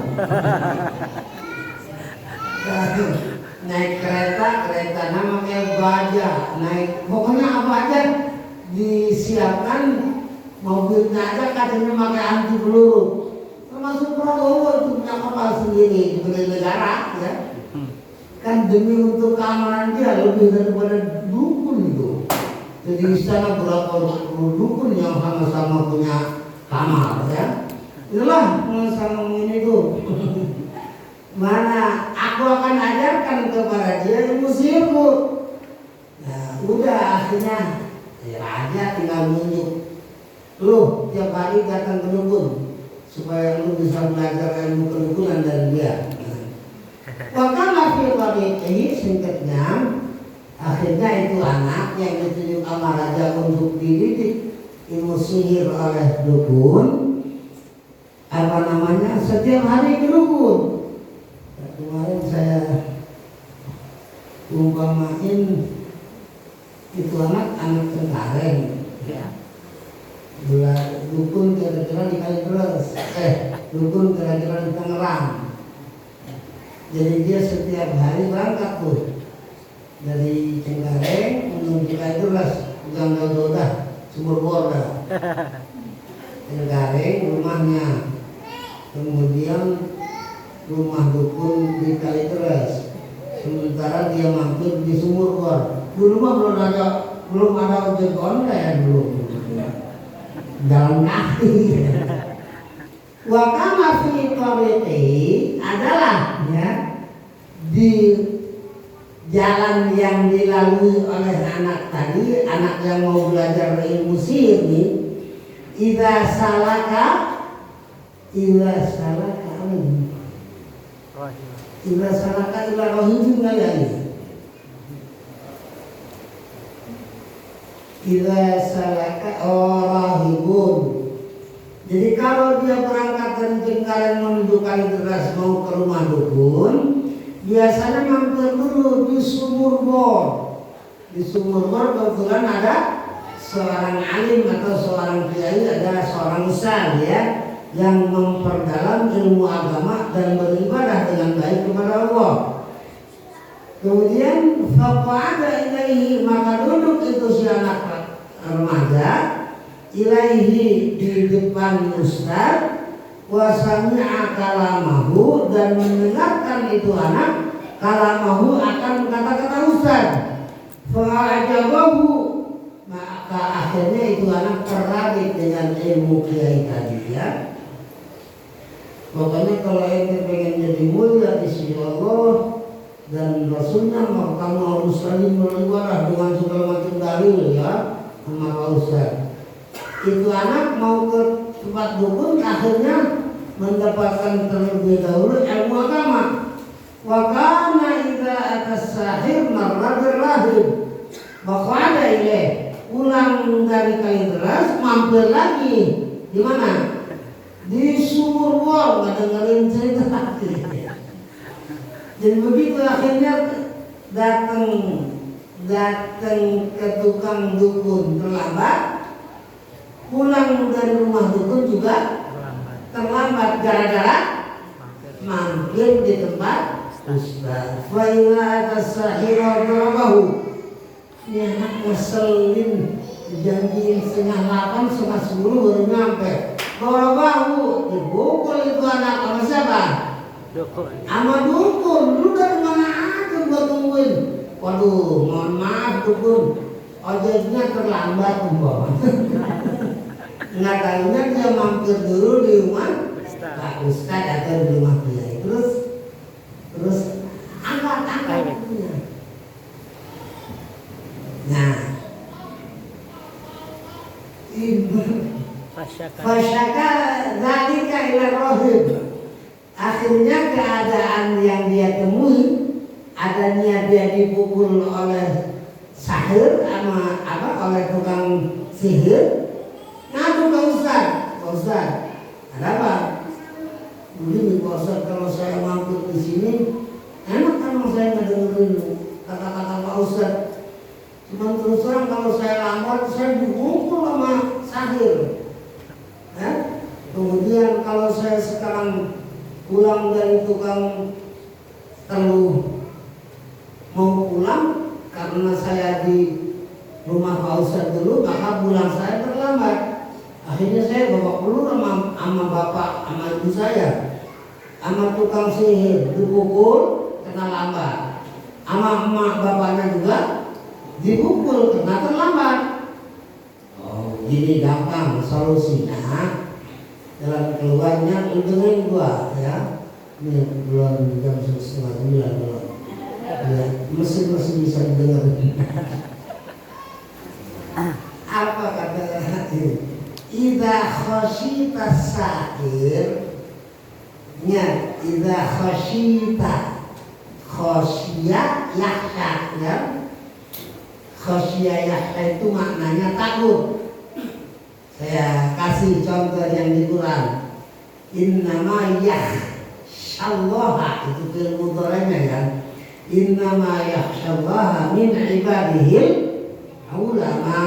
Naik kereta nama kayak baja, naik pokoknya apa aja disiapkan, mobilnya aja katanya pakai anti peluru. Termasuk Prabowo itu punya kapal sendiri sebagai negara ya. Kan demi untuk keamanan dia lebih daripada dukun itu. Jadi di sana berapa dukun yang sama-sama punya kamar ya. Itulah sama ini tuh. Mana aku akan ajarkan kepada dia ilmu sihir. Nah, udah akhirnya ya raja tinggal nunjuk. Lu tiap hari datang ke dukun supaya lu bisa belajar ilmu kedukunan dari dia. Wakana fi tariqihi, singkatnya akhirnya itu anak yang ditunjuk sama raja untuk dididik ilmu sihir oleh dukun, apa namanya, setiap hari ke dukun. Kemarin saya umpamain itu anak Cengkareng ya. Dukun kira-kira di Kalideres, dukun kira-kira di Tangerang. Jadi dia setiap hari berangkat tuh dari Cengkareng menuju Kalideres, jangan jauh-jauh dah, Sumur Bor dah. Cengkareng rumahnya, kemudian rumah dukun di Kalideres, sementara dia mampir di Sumur Bor. Dulu mah belum ada ojek online belum, jalan kaki. Wakama fi tariqihi adalah ya di jalan yang dilalui oleh anak tadi, anak yang mau belajar ilmu sihir nih. Idza salaka ila rohim kali. Idza salaka rahibun. Jadi kalau dia berangkat dari Cengkareng menuju Kalideres mau ke rumah dukun, biasanya mampir dulu di Sumur Bor. Di Sumur Bor kebetulan ada seorang alim atau seorang kiai, ada seorang ustaz ya, yang memperdalam ilmu agama dan beribadah dengan baik kepada Allah. Kemudian faqa'ada ilaihi, maka duduk itu si anak remaja ilaihi di depan ustaz, wa sami'a kalamahu, dan mendengarkan itu anak kalamahu akan kata-kata ustaz. Fa'ajabahu, maka akhirnya itu anak tertarik dengan ilmu kiai tadi ya. Pokoknya kalau ente pengen jadi mulia di sisi Allah dan Rasulnya, maka kamu harus saling beribadah dengan segala macam dalil ya sama Pak Ustaz. Itu anak mau ke tempat dukun, akhirnya mendapatkan terlebih dahulu ilmu agama. Wa kana idza atas sahir marra birrahib, maka ada pulang dari Kalideres mampir lagi di mana? Di Sumur Bor, nggak dengerin cerita tadi. Jadi begitu akhirnya datang ke tukang dukun terlambat, pulang dari rumah dukun juga terlambat gara-gara mampir di tempat ustaz. Wa ila atas sahira darabahu, ini anak ngeselin, janjiin 7:30, 7:30 baru nyampe. Darabahu, dipukul itu anak sama siapa? Dukun. Sama dukun. Lu dari mana aja gua tungguin. Waduh, mohon maaf dukun, ojeknya terlambat umpama. Nggak tahunya dia mampir dulu di rumah Pak Ustaz atau di rumah kiai. Terus angkat punya. Nah, fasyaka dzalika ila rahib. Akhirnya keadaan yang dia temui, adanya dia dipukul oleh sahir oleh tukang sihir, ngadu ke Ustaz. Ustaz, ada apa? Begini Pak Ustaz, kalau saya mampir di sini, enak kan saya ngedengerin kata-kata Pak Ustaz. Cuma terus terang kalau saya lambat, saya dipukul sama sahir. Kemudian kalau saya sekarang pulang dari tukang teluh mau pulang karena saya di rumah Pak Ustaz dulu, maka pulang saya terlambat. Akhirnya saya bawa keluar sama bapak, sama ibu saya, sama tukang sihir dipukul kena lambat, sama emak bapaknya juga dipukul kena terlambat. Oh, ini gampang solusinya. Jalan keluarnya untungnya dua ya. Ini belum jam 8:30 belum. Ya, mesin bisa didengar. Apa kata ini? Idza khasyita sa'ir, nya idza khasyita, khasya yakhsha ya. Khasya yakhsha itu maknanya takut. Saya kasih contoh yang di Quran. Innama yakhshallaha, itu fi'il mudhari'nya ya. Innama yakhshallaha min ibadihil ulama.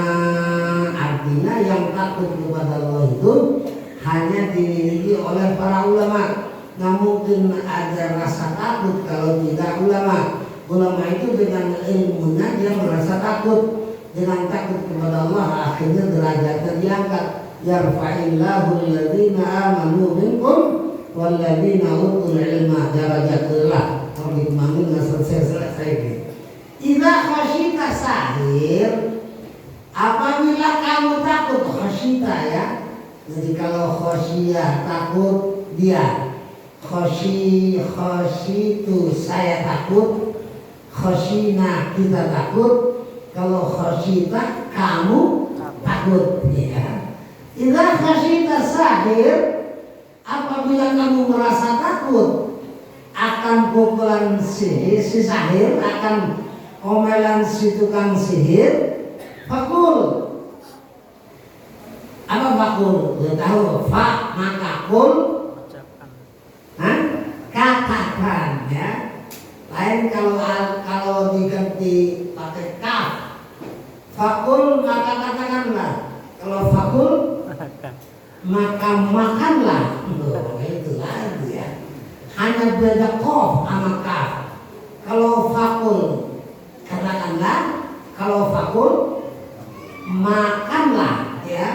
Artinya yang takut kepada Allah itu hanya dimiliki oleh para ulama. Nggak mungkin ada rasa takut kalau tidak ulama. Ulama itu dengan ilmunya dia merasa takut. Dengan takut kepada Allah akhirnya derajatnya diangkat. Yarfa'illahu alladhina amanu minkum walladhina utul ilma darajatullah. Kalau dimanggil nggak selesai ini. Idza khasyita sahir, apabila kamu takut khasyita ya. Jadi kalau khasyiyah takut dia, khasyitu saya takut, khasyina kita takut. Kalau khasyita kamu takut ya. Idza khasyita sahir, apabila kamu merasa takut akan pukulan si sahir, akan omelan si tukang sihir, fakul. Apa fakul? Dia tahu fa maka kul. Katakan ya. Lain kalau diganti pakai kaf. Fakul maka katakanlah. Kalau fakul maka makanlah. Itu lagi ya. Hanya beda kof sama kaf. Kalau fakul katakanlah, kalau fakul makanlah ya.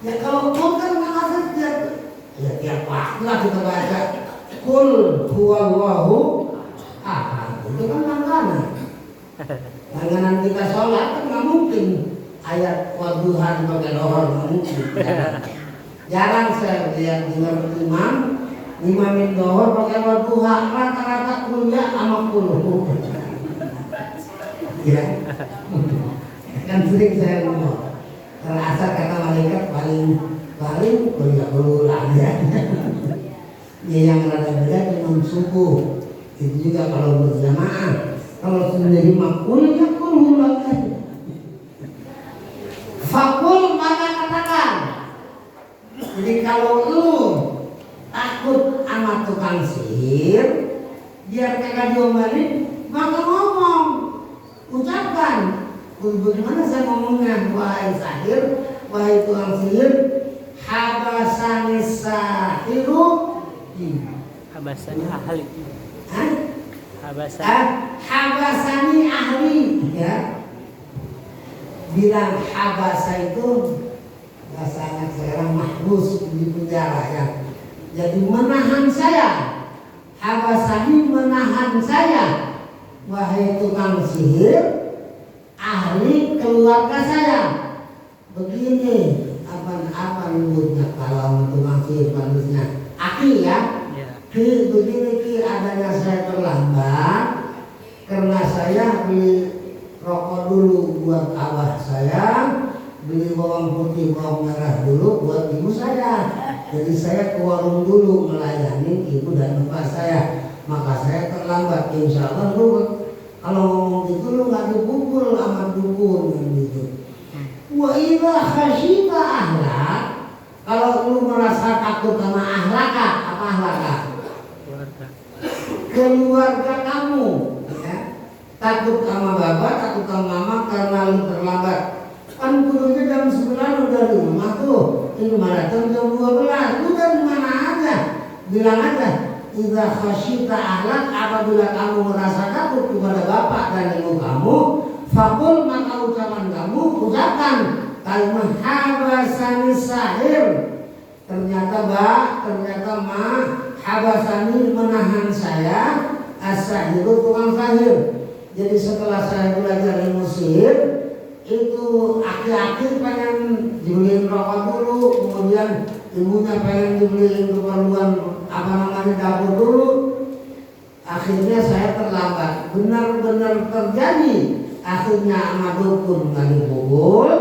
Ya kalau kul kan makan saja. Ya tiap waktu lah kita baca kul huwallahu ahad. Itu kan makanan. Langganan kita sholat kan nggak mungkin ayat waduhan pakai dohor, nggak mungkin. Jarang saya lihat dengar imamin dohor pakai waduhan, rata-rata kuliah sama kul. Ya, kan sering saya ngomong. Terasa kata malaikat paling kuliah berulang ya. Yang rada beda cuma subuh. Itu juga kalau berjamaah. Kalau sendiri makul ya kul lagi. Fakul maka katakan. Jadi kalau lu takut sama tukang sihir, biar kagak diomelin, maka ngomong, ucapkan. Bagaimana saya ngomongnya? Wahai sahir, wahai tukang sihir, habasani sahiru. Habasani ahli. Habasani ahli ya. Bilang habasa itu bahasa anak sekarang mahbus di penjara ya. Jadi menahan saya. Habasani menahan saya. Wahai tukang sihir, ahli keluarga saya. Begini apa nyebutnya kalau tukang sihir bagusnya aki ya. Ki begini ki adanya saya terlambat karena saya beli rokok dulu buat abah saya, beli bawang putih bawang merah dulu buat ibu saya. Jadi saya ke warung dulu melayani ibu dan bapak saya, maka saya terlambat. Insya Allah lu kalau ngomong gitu lu nggak dipukul sama dukun gitu. Wa idza khasyita ahlak, Kalau lu merasa takut sama ahlaka, apa ahlaka? Keluarga. Keluarga kamu, ya. Takut sama bapak, takut sama mama karena lu terlambat. Kan kudunya jam 9 udah di rumah tuh. Ini maraton jam 12. Lu dari mana aja? Bilang aja, idza khasyita ahlak, apabila kamu merasa takut kepada bapak dan ibu kamu, faqul, maka ucapan kamu ucapkan kalimat habasani sahir. Ternyata ma habasani menahan saya as-sahiru tukang sahir. Jadi setelah saya belajar ilmu sihir, itu akhir-akhir pengen dibeliin rokok dulu, kemudian ibunya pengen dibeliin keperluan apa namanya dapur dulu. Akhirnya saya terlambat, benar-benar terjadi. Akhirnya ama dukun nggak dipukul,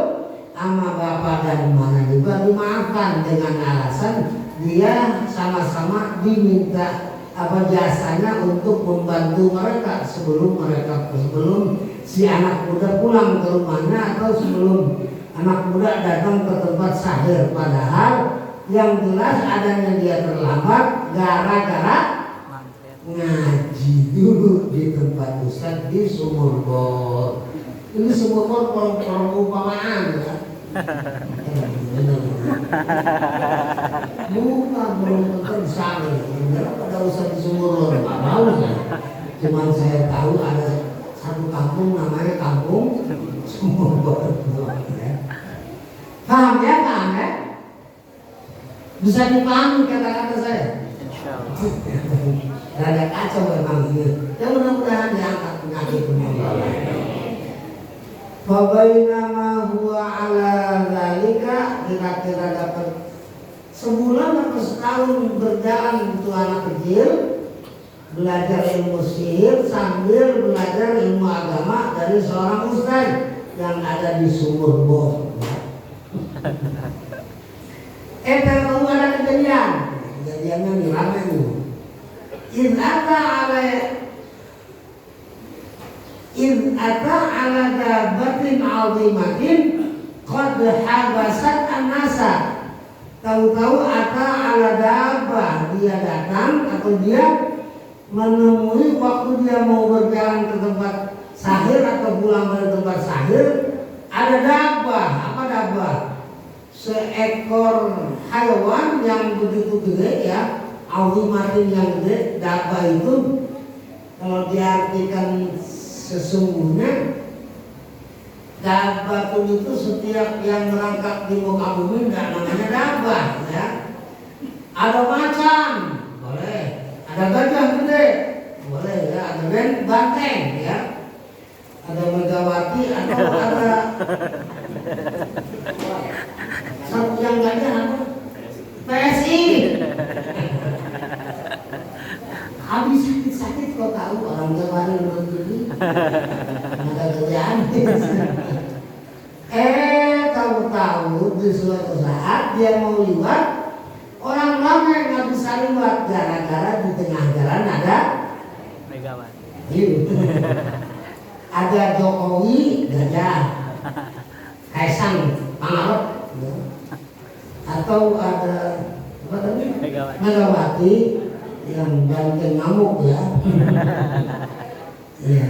ama bapak dan mana juga dimaafkan dengan alasan dia sama-sama diminta apa jasanya untuk membantu mereka sebelum si anak muda pulang ke rumahnya atau sebelum anak muda datang ke tempat sahir. Padahal yang jelas adanya dia terlambat gara-gara ngaji dulu di tempat ustaz di Sumur Bor. Ini Sumur Bor perumpamaan ya. Bukan belum tersangka. Pada ustaz di Sumur Bor nggak mau ya. Cuman saya tahu ada satu kampung namanya kampung Sumur Bor. Paham ya? Paham ya? Bisa dipahami kata-kata saya? Insyaallah. Rada kacau memang ini. Ya mudah-mudahan diangkat penyakit ini. Fabainama huwa ala zalika, kira-kira dapat sebulan atau setahun berjalan untuk anak kecil belajar ilmu sihir sambil belajar ilmu agama dari seorang ustaz yang ada di Sumur Bor. Tahu ada kejadiannya nih ramai nih. In ata ala dabatin azimatin qad habasat an-nasa. Tahu-tahu ata ala dabah, dia datang atau dia menemui waktu dia mau berjalan ke tempat sahir atau pulang dari tempat sahir, ada dabah. Apa dabah? Seekor hewan yang begitu gede ya, azimatin yang gede. Dabah itu kalau diartikan sesungguhnya, dabah itu setiap yang merangkak di muka bumi tidak namanya dabah ya. Ada macan, boleh. Ada gajah gede, boleh ya. Ada banteng ya. Ada Megawati atau ada yang gajah apa? PSI. Habis sakit kok tahu orang kemarin begini. Ada kerjaan. Tahu-tahu di suatu saat dia mau liwat, orang lama nggak bisa liwat gara-gara di tengah jalan ada Megawati. Ada Jokowi, gajah, Kaisang, Pangarep, atau ada apa tadi? Megawati yang ganteng ngamuk ya. Ya.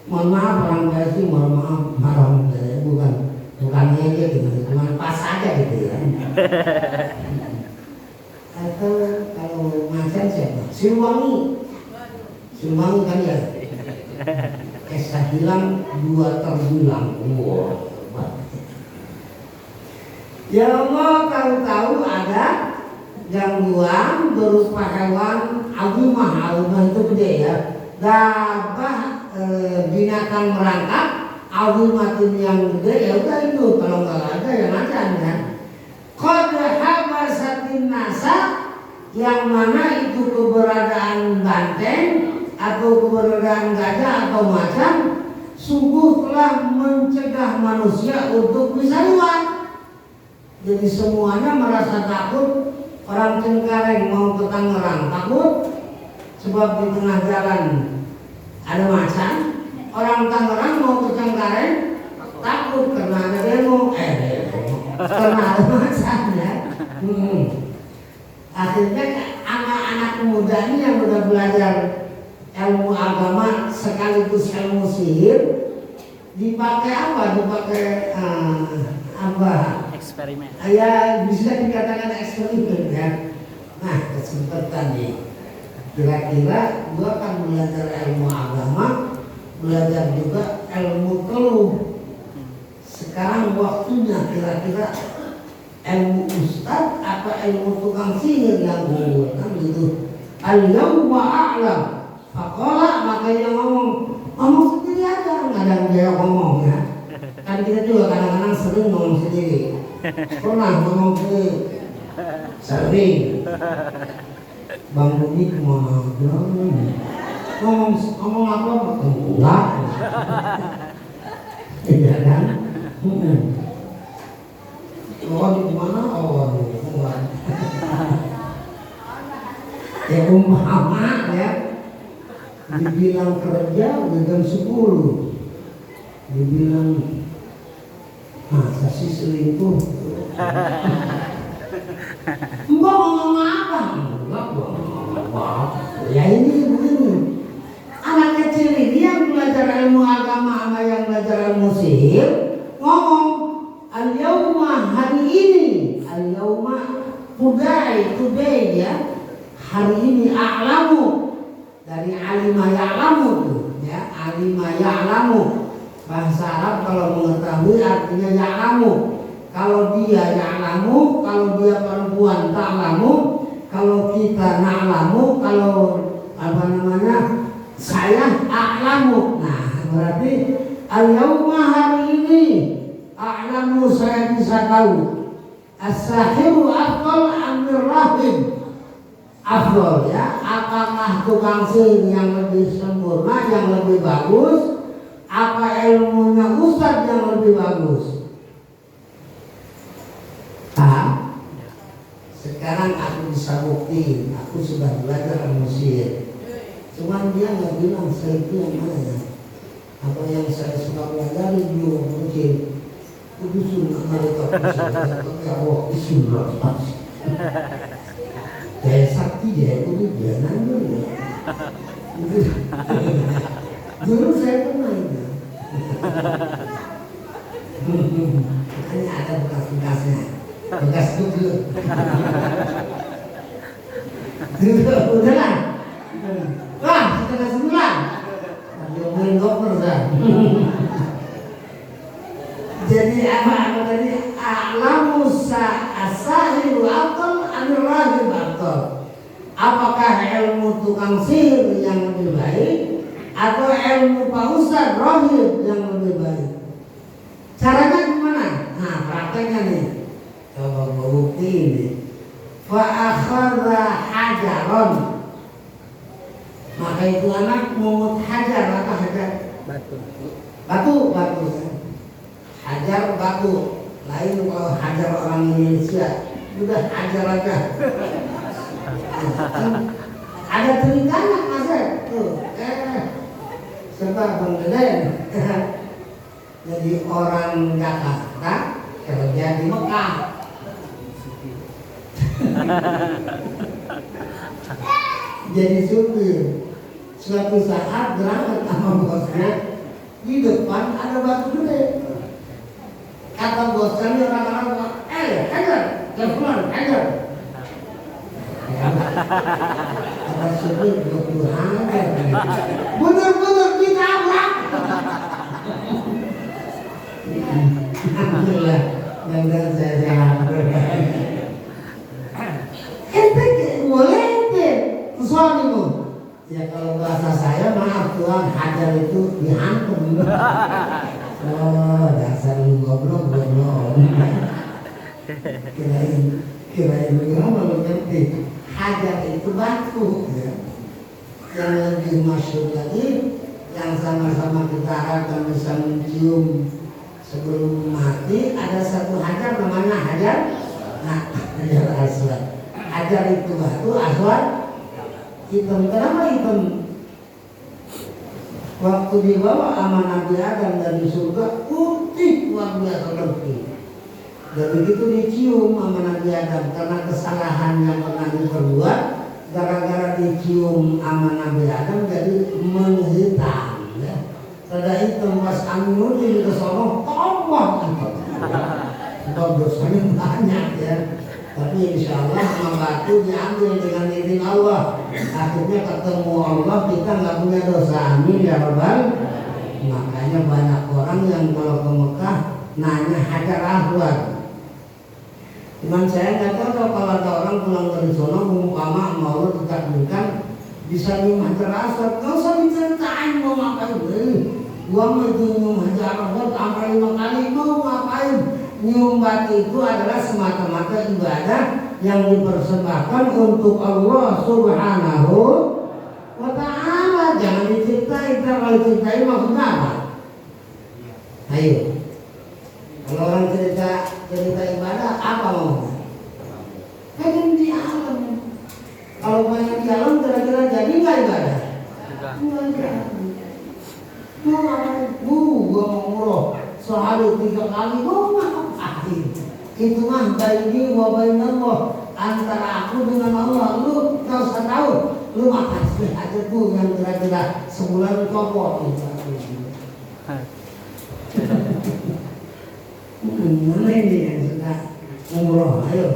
Mohon maaf orang Basi, mohon maaf orang bukannya aja gitu, cuma pas aja gitu ya. Atau kalau macan siapa? Silwangi kan ya. Esa hilang dua terbilang. Wow. Ya Allah, tahu-tahu ada gangguan berupa hewan azimah itu gede ya. Dabah binatang merangkak azimatin yang gede, ya udah itu. Kalau nggak ada ya macan kan. Qad habasatin nasa, yang mana itu keberadaan banteng atau keberadaan gajah atau macan sungguh telah mencegah manusia untuk bisa liwat. Jadi semuanya merasa takut. Orang Cengkareng mau ke Tangerang takut sebab di tengah jalan ada macan. Orang Tangerang mau ke Cengkareng takut karena ada demo, karena ada macan ya. Akhirnya anak-anak muda ini yang udah belajar ilmu agama sekaligus ilmu sihir dipakai apa? Dipakai apa? Eksperimen. Ya bisa dikatakan eksperimen ya. Nah kesempatan nih. Kira-kira gua akan belajar ilmu agama, belajar juga ilmu keluh. Sekarang waktunya kira-kira ilmu ustad apa ilmu tukang sihir yang unggul kan gitu. Al-yawma a'lam. Fakola makanya ngomong sendiri aja, nggak ada biaya ngomong ya. Kan kita juga kadang-kadang sering ngomong sendiri. Pernah ngomong sendiri. Sering. Bang Budi kemana? Ngomong apa? Enggak. Iya kan? Oh di mana? Oh enggak. Ya umpama ya. Dibilang kerja udah jam 10. Dibilang masa sih selingkuh? Enggak ngomong apa? Enggak ya ini begini. Anak kecil ini yang belajar ilmu agama sama yang belajar ilmu sihir ngomong al-yauma hari ini, al-yauma today ya, hari ini a'lamu dari alima ya'lamu ya, alima ya'lamu bahasa Arab kalau mengetahui artinya ya'lamu. Kalau dia ya'lamu, kalau dia perempuan ta'lamu, kalau kita na'lamu, kalau apa namanya saya a'lamu. Nah berarti al-yauma hari ini a'lamu saya bisa tahu. As-sahiru afdal amir rahim. Afdal ya, apakah tukang sihir yang lebih sempurna, yang lebih bagus, apa ilmunya ustadz yang lebih bagus? Sekarang aku bisa buktiin, aku sudah belajar ilmu sihir. Cuman dia nggak bilang saya itu yang mana ya. Apa yang saya suka pelajari dulu mungkin itu sunnah mereka bisa Allah sunnah pasti. Kayak sakti dia itu dia nanya ya. Dulu saya pernah itu. Makanya ada bekas-bekasnya. Bekas dulu. Udah lah. Wah, setengah 9. Diomongin dokter dah. Jadi apa tadi? A'lamu as-sahiru afdal amir rahim afdal. Apakah ilmu tukang sihir yang lebih baik atau ilmu Pak Ustadz Rohib yang lebih baik? Caranya gimana? Nah, prakteknya nih. Coba bukti ini. Fa akhadha hajaron. Maka itu anak memungut hajar. Apa hajar? Batu. Hajar batu. Lain kalau hajar orang Indonesia, udah hajar aja. Ada telinganya masa tuh. Sebab Bang Deden. Jadi orang Jakarta kerja di Mekah. Jadi supir. Suatu saat berangkat sama bosnya, di depan ada batu gede. Kata bosnya orang-orang, hajar, hajar. Kata supir, hajar. Bener-bener ditabrak. Alhamdulillah, dan saya sehat. Ente boleh ente suamimu. Ya kalau bahasa saya maaf Tuhan, hajar itu dihantam. Oh dasar lu goblok. Kirain lu ngomong ngerti. Hajar itu batu ya. Yang lebih masyhur lagi, yang sama-sama kita harapkan bisa mencium sebelum mati, ada satu hajar namanya hajar. Nah, hajar aswad. Hajar itu batu, aswad hitam. Kenapa hitam? Waktu dibawa sama Nabi Adam dari surga putih luar biasa bersih. Dan begitu dicium sama Nabi Adam karena kesalahan yang pernah diperbuat, gara-gara dicium sama Nabi Adam jadi menghitam ya. Pada hitam pas aminuddin ke sono tombak itu dosanya banyak ya. Tapi insya Allah batu diambil dengan izin Allah. Akhirnya ketemu Allah, kita nggak punya dosa. Amin ya Rabbal. Makanya banyak orang yang kalau ke Mekah nanya Hajar Aswad. Cuman saya nggak tahu kalau ada orang pulang dari sana umpama mau ditakdirkan bisa nyium Hajar Aswad, nggak usah diceritain mau ngapain. Gua mau nyium Hajar Aswad sampai 5 kali mau ngapain? Nyium batu itu adalah semata-mata ibadah yang dipersembahkan untuk Allah Subhanahu wa ta'ala. Jangan diceritain, kalau diceritain maksudnya apa? Ayo, kalau orang cerita ibadah apa mau? Kan di alam. Kalau banyak di alam kira-kira jadi nggak ibadah? Enggak jadi. Gua mau ngurus sehari 3 kali, gua ngapain? Itu mah baini wa bainallah, antara aku dengan Allah. Lu nggak usah tahu, lu makan sih aja tuh yang kira-kira sebulan copot gitu. Mana ini yang sudah umroh? Ayo,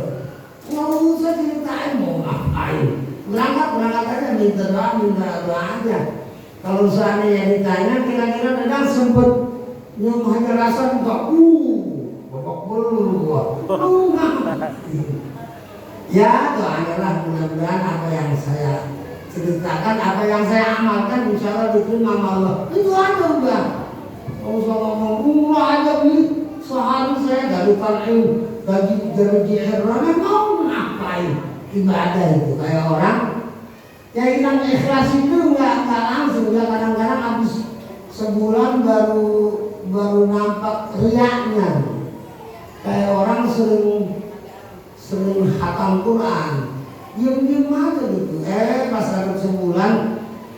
nggak usah ceritain mau ngapain. Berangkat aja, minta doa aja. Kalau seandainya ditanya, kira-kira Dadang sempet nyium Hajar Aswad enggak? Babak belur gua. Ya, doanya lah mudah-mudahan apa yang saya ceritakan, apa yang saya amalkan insya Allah diterima sama Allah. Itu aja udah. Kalau saya ngomong umrah aja nih, sehari saya dari Tan'im dari Ji'irrana mau ngapain? Ibadah itu kayak orang yang hilang ikhlas itu nggak langsung, ya kadang-kadang habis sebulan baru nampak riaknya. Kayak orang sering khatam Quran, diem aja gitu. Pas dapat sebulan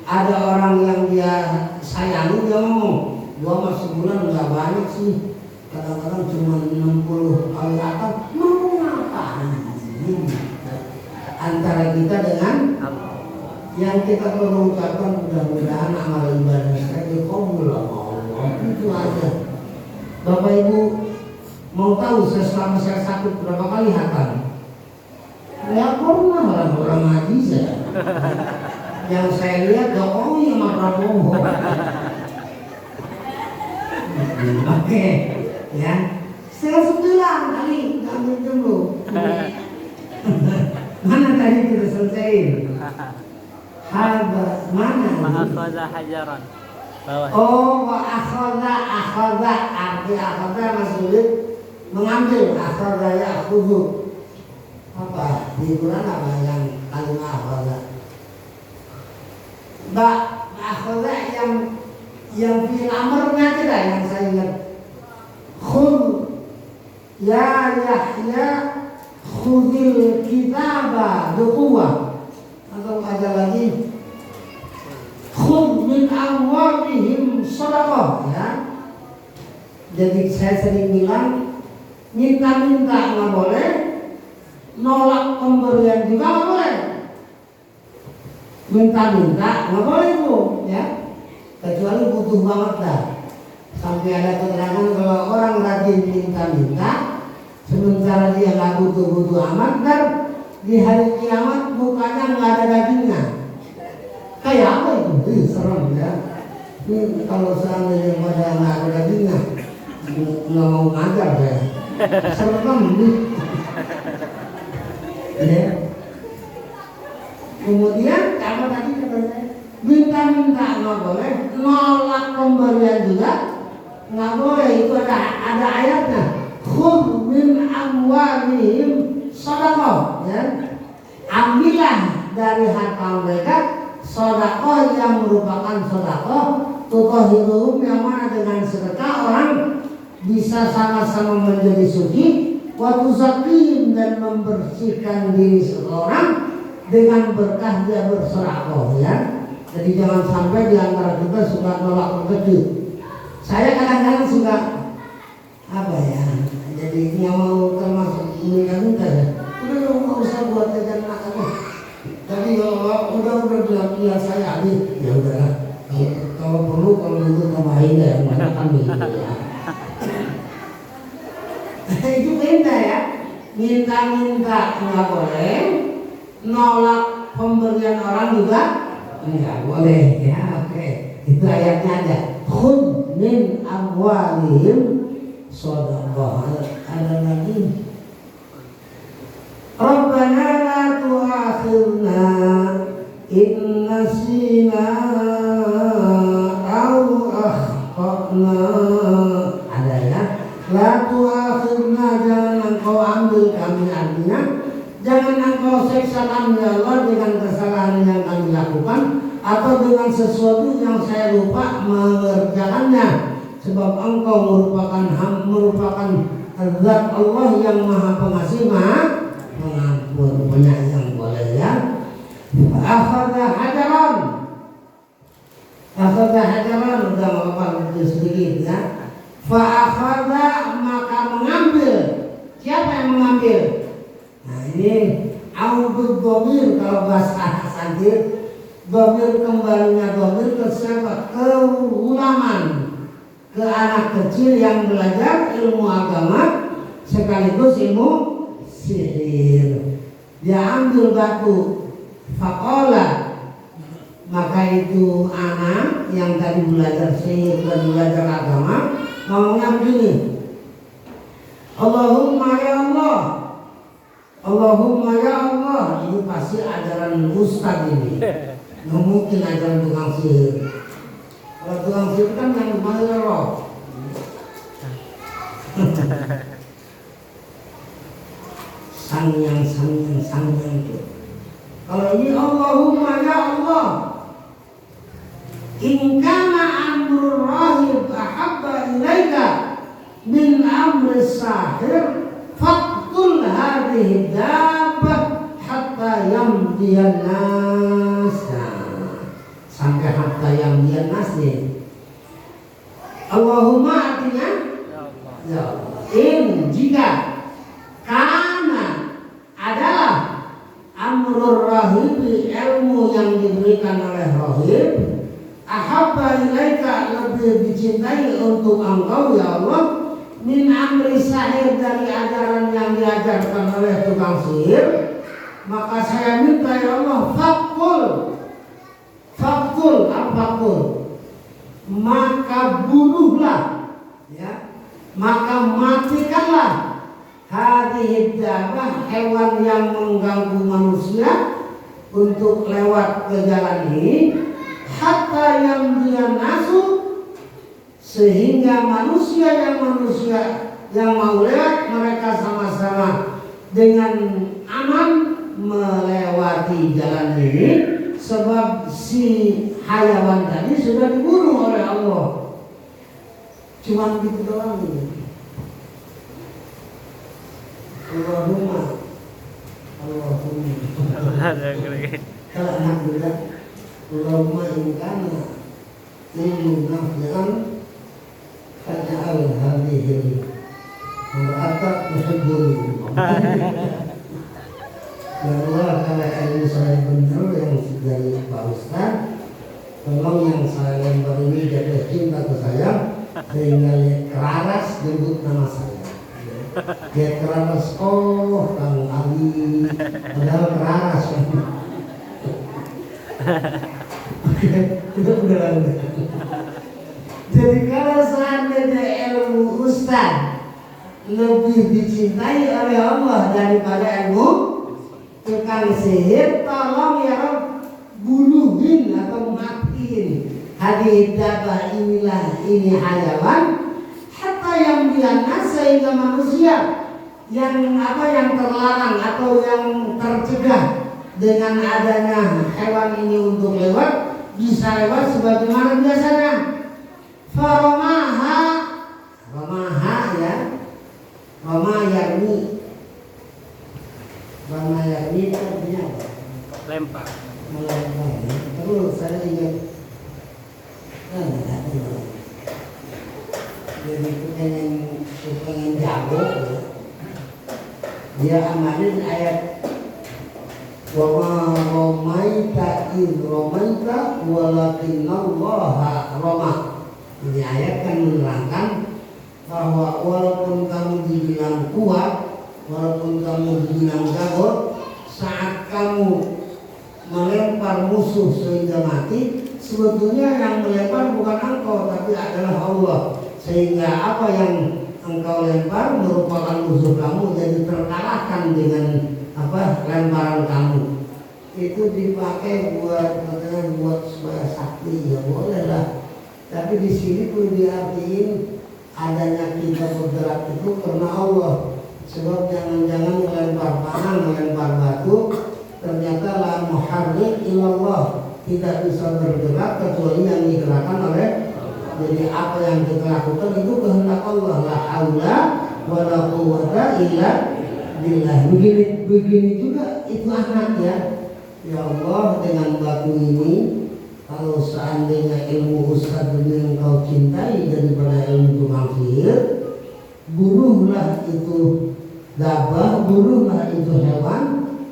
ada orang yang dia sayangi, dia ngomong, gua mah sebulan nggak banyak sih, kadang-kadang cuma 60 kali khatam. Mau ngapain? Antara kita dengan yang kita perlu ucapkan, mudah-mudahan amal ibadah saya dikabul sama Allah. Itu aja. Bapak Ibu mau tahu selama saya sakit berapa kali hatam? Ya pernah orang ngaji saya. Yang saya lihat Jokowi sama Prabowo. Oke, ya. 9 kali ambil dulu. Mana tadi kita selesaiin? Mana? Ma'akhadha hajaran. Bawah. Oh, akhadha arti akhadha maksudnya mengambil. Akhadha ya'khudhu. Apa? Di Quran apa yang kalimat akhadha? Akhadha yang fi'il amrnya tidak yang saya ingat. Khudh ya Yahya khudhil kitaba biquwwah. Atau ada lagi khudh min amwalihim shadaqah, ya. Jadi saya sering bilang minta nggak boleh, nolak pemberian juga nggak boleh. Minta nggak boleh Bu, ya. Kecuali butuh banget dah. Sampai ada keterangan kalau orang rajin minta, sementara dia nggak butuh amat, dan di hari kiamat mukanya nggak ada dagingnya. Kayak apa itu? Serem ya. Ini kalau seandainya pada nggak ada dagingnya, nggak mau ngajar saya. Serem ini. Ya. Kemudian apa tadi katanya? Minta nggak boleh, nolak pemberian juga nggak boleh. Itu ada ayatnya. Khudh min amwalihim shadaqah, ya. Ambillah dari harta mereka sedekah yang merupakan sedekah tutahhiruhum, yang mana dengan sedekah orang bisa sama-sama menjadi suci, wa tuzakkihim, dan membersihkan diri seseorang dengan berkah dia bersedekah, ya. Jadi jangan sampai di antara kita suka nolak rezeki. Saya kadang-kadang suka apa ya, jadi nggak mau termasuk menikah ya. Udah dong, nggak usah buat jajan anak. Tapi udah bilang saya adik, ya udahlah. Kalau perlu kalau itu tambahin ya, mana kami ya. Itu minta ya, minta nggak boleh, nolak pemberian orang juga nggak boleh ya. Oke, itu ayatnya ada. Khudh min amwalihim shadaqah. Ada lagi. Rabbana la tu'akhirna in nasina aw akhtana. Ada ya. La tu'akhirna, jangan engkau ambil kami, artinya jangan engkau seksa kami ya Allah dengan kesalahan yang kami lakukan atau dengan sesuatu yang saya lupa mengerjakannya, sebab engkau merupakan zat Allah yang maha pengasih maha pengampun penyayang. Boleh ya. Akhadha hajaran udah apa sedikit ya. Fa'akhadha, maka mengambil. Siapa yang mengambil? Nah ini audud dhamir, kalau bahasa Sanskrit dhamir kembalinya dhamir ke siapa? Ke ulaman, ke anak kecil yang belajar ilmu agama sekaligus ilmu sihir. Dia ambil batu, faqala, maka itu anak yang tadi belajar sihir dan belajar agama ngomongnya begini, Allahumma ya Allah, Allahumma ya Allah. Ini pasti ajaran ustadz ini, nggak mungkin ajaran tukang sihir. Kalau tukang sihir kan yang dipanggil roh. Sang yang itu. Kalau ini Allahumma ya Allah, in kana amrul rahib ahabba ilaika min amri sahir faqtul hadhihi dabbah hatta yamdiyan nas. Sampai hatta yamdiyan nas nih. Allahumma artinya ya Allah. In, jika karena adalah amrul rahibi, ilmu yang diberikan oleh rahib, ahabba ilaika, lebih dicintai untuk engkau ya Allah, min amri sahir, dari ajaran yang diajarkan oleh tukang sihir, maka saya minta ya Allah, fakul, maka bunuhlah ya, maka matikanlah hadhihi dabbah, hewan yang mengganggu manusia untuk lewat ke jalan ini, hatta yang dia nasu, sehingga manusia yang mau lewat mereka sama-sama dengan aman melewati jalan ini, sebab si hayawan tadi sudah dibunuh oleh Allah. Cuman gitu doang ini. Allahumma kalau anak bilang Allahumma ingkana ilmu nafi'an faja'al hadhihi mar'ata tuhibbuni. Ya Allah, kalau ilmu saya benar yang dari Pak Ustaz, tolong yang saya lempar ini jatuh cinta ke saya, sehingga Keraras jemput nama saya. Dia Keraras, oh Kang Ali, padahal Keraras. Jadi kalau seandainya ilmu Ustaz lebih dicintai oleh Allah daripada ilmu tukang sihir, tolong ya Rob, bunuhin atau matiin hadhihi dabbah, ini hayawan, hatta yang biana, sehingga manusia yang terlarang atau yang tercegah dengan adanya hewan ini untuk lewat bisa lewat sebagaimana biasanya. Faromaha ya, Roma yakni itu artinya apa? Lempar. Melempar. Terus saya ingat jadi pengen pengen jago ya. Dia amalin ayat wa ma ramaita id ramaita walakinallaha rama. Ini ayat kan menerangkan bahwa walaupun kamu dibilang kuat, walaupun kamu dibilang jago, saat kamu melempar musuh sehingga mati, sebetulnya yang melempar bukan engkau tapi adalah Allah. Sehingga apa yang engkau lempar merupakan musuh kamu, jadi terkalahkan dengan lemparan kamu. Itu dipakai buat supaya sakti, ya boleh lah. Tapi di sini pun diartiin adanya kita bergerak itu karena Allah. Sebab jangan-jangan melempar panah, melempar batu, ternyata la muharrik illallah, tidak bisa bergerak kecuali yang digerakkan oleh. Jadi apa yang kita lakukan itu kehendak Allah. La haula wala quwwata illa billah. Begini juga itu anak ya. Ya Allah, dengan batu ini, kalau seandainya ilmu ustadz yang kau cintai daripada ilmu tukang sihir, bunuhlah itu gabah, bunuhlah itu hewan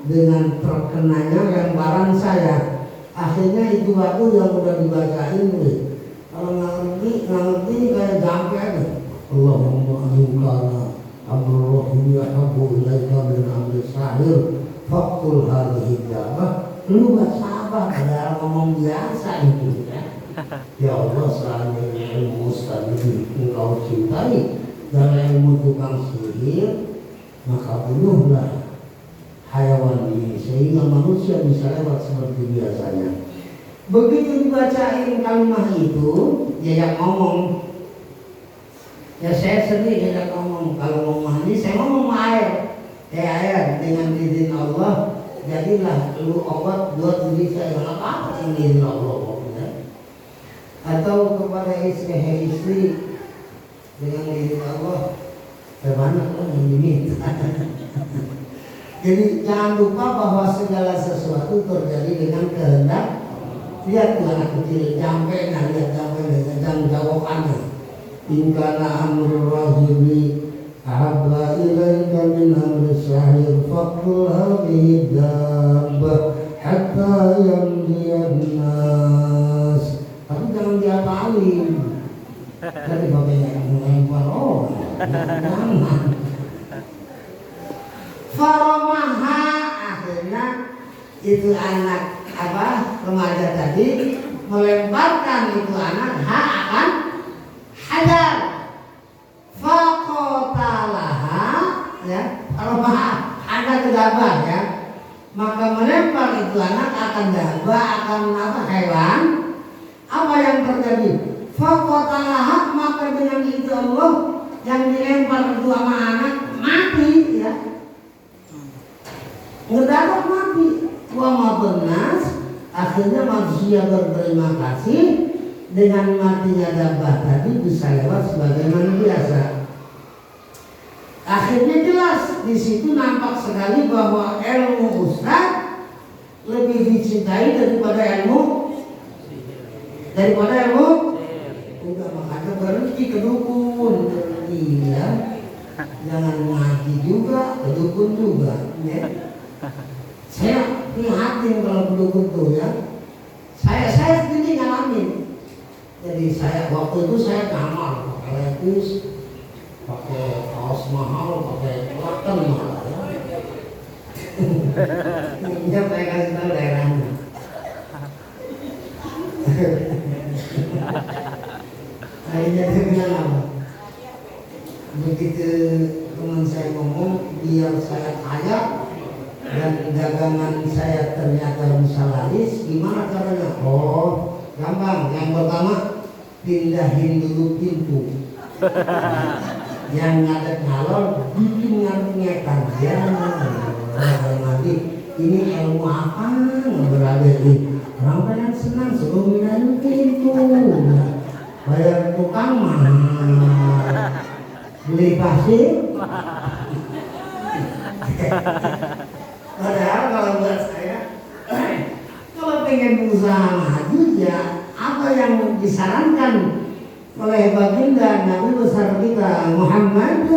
dengan terkenanya lemparan saya. Akhirnya itu batu yang udah dibacain nih. Kalau nggak ngerti kayak jampe aja. Allahumma ayyukana amruhu yahabu ilaika min amri sahir fakul hadhihi jabah. Lu gak sabar, padahal ngomong biasa itu ya. Ya Allah, seandainya ilmu ustaz itu engkau cintai dan ilmu tukang sihir, maka bunuhlah hayawan ini sehingga manusia bisa lewat seperti biasanya. Begitu dibacain kalimat itu, dia yang ngomong. Ya saya sendiri yang ngomong. Kalau ngomong ini saya ngomong air. Air dengan izin Allah, jadilah lu obat buat diri saya. Apa ini izin Allah pokoknya. Atau kepada istri dengan izin Allah, bagaimana kalau yang diminta. Jadi jangan lupa bahwa segala sesuatu terjadi dengan kehendak. Lihat tuh anak kecil jampe, lihat jampe dan jawabannya. Ingkana amrul rahibi ahabba ilaika min amri sahir faqul hadhihi dabbah hatta yamdiyan nas. Tapi jangan diapalin. Jadi bagaimana melempar jangan. Faromaha, akhirnya itu anak remaja tadi melemparkan itu anak akan hajar. Fakotalaha, ya, faromaha ada gegabah ya, maka melempar itu anak akan gabah, akan hewan. Apa yang terjadi? Fakotalaha, maka dengan itu Allah yang dilempar itu sama anak mati ya. Ngedadak mati. Wa mabenas, akhirnya manusia berterima kasih dengan matinya gabah tadi bisa lewat sebagaimana biasa. Akhirnya jelas di situ nampak sekali bahwa ilmu ustaz lebih dicintai daripada ilmu udah, makanya berhenti ke dukun. Iya, jangan ngaji juga ke dukun juga ya. Saya prihatin kalau pendukung tuh ya. Saya sendiri ngalamin. Jadi saya waktu itu saya kamar pakai lepis, pakai kaos mahal, pakai laken mahal ya. Ini saya kasih tahu daerahnya. Akhirnya dia bilang apa? Begitu teman saya ngomong biar saya kaya dan dagangan saya ternyata bisa laris, gimana caranya? Oh, gampang. Yang pertama, pindahin dulu pintu. Yang ngadep ngalor, bikin ngetan. Ya, nanti ini ilmu apa? Berada di orang pengen senang, suruh pindahin pintu. Bayar tukang mahal, beli pasir. Padahal kalau buat saya, kalau pengen usaha maju ya apa yang disarankan oleh baginda Nabi besar kita Muhammad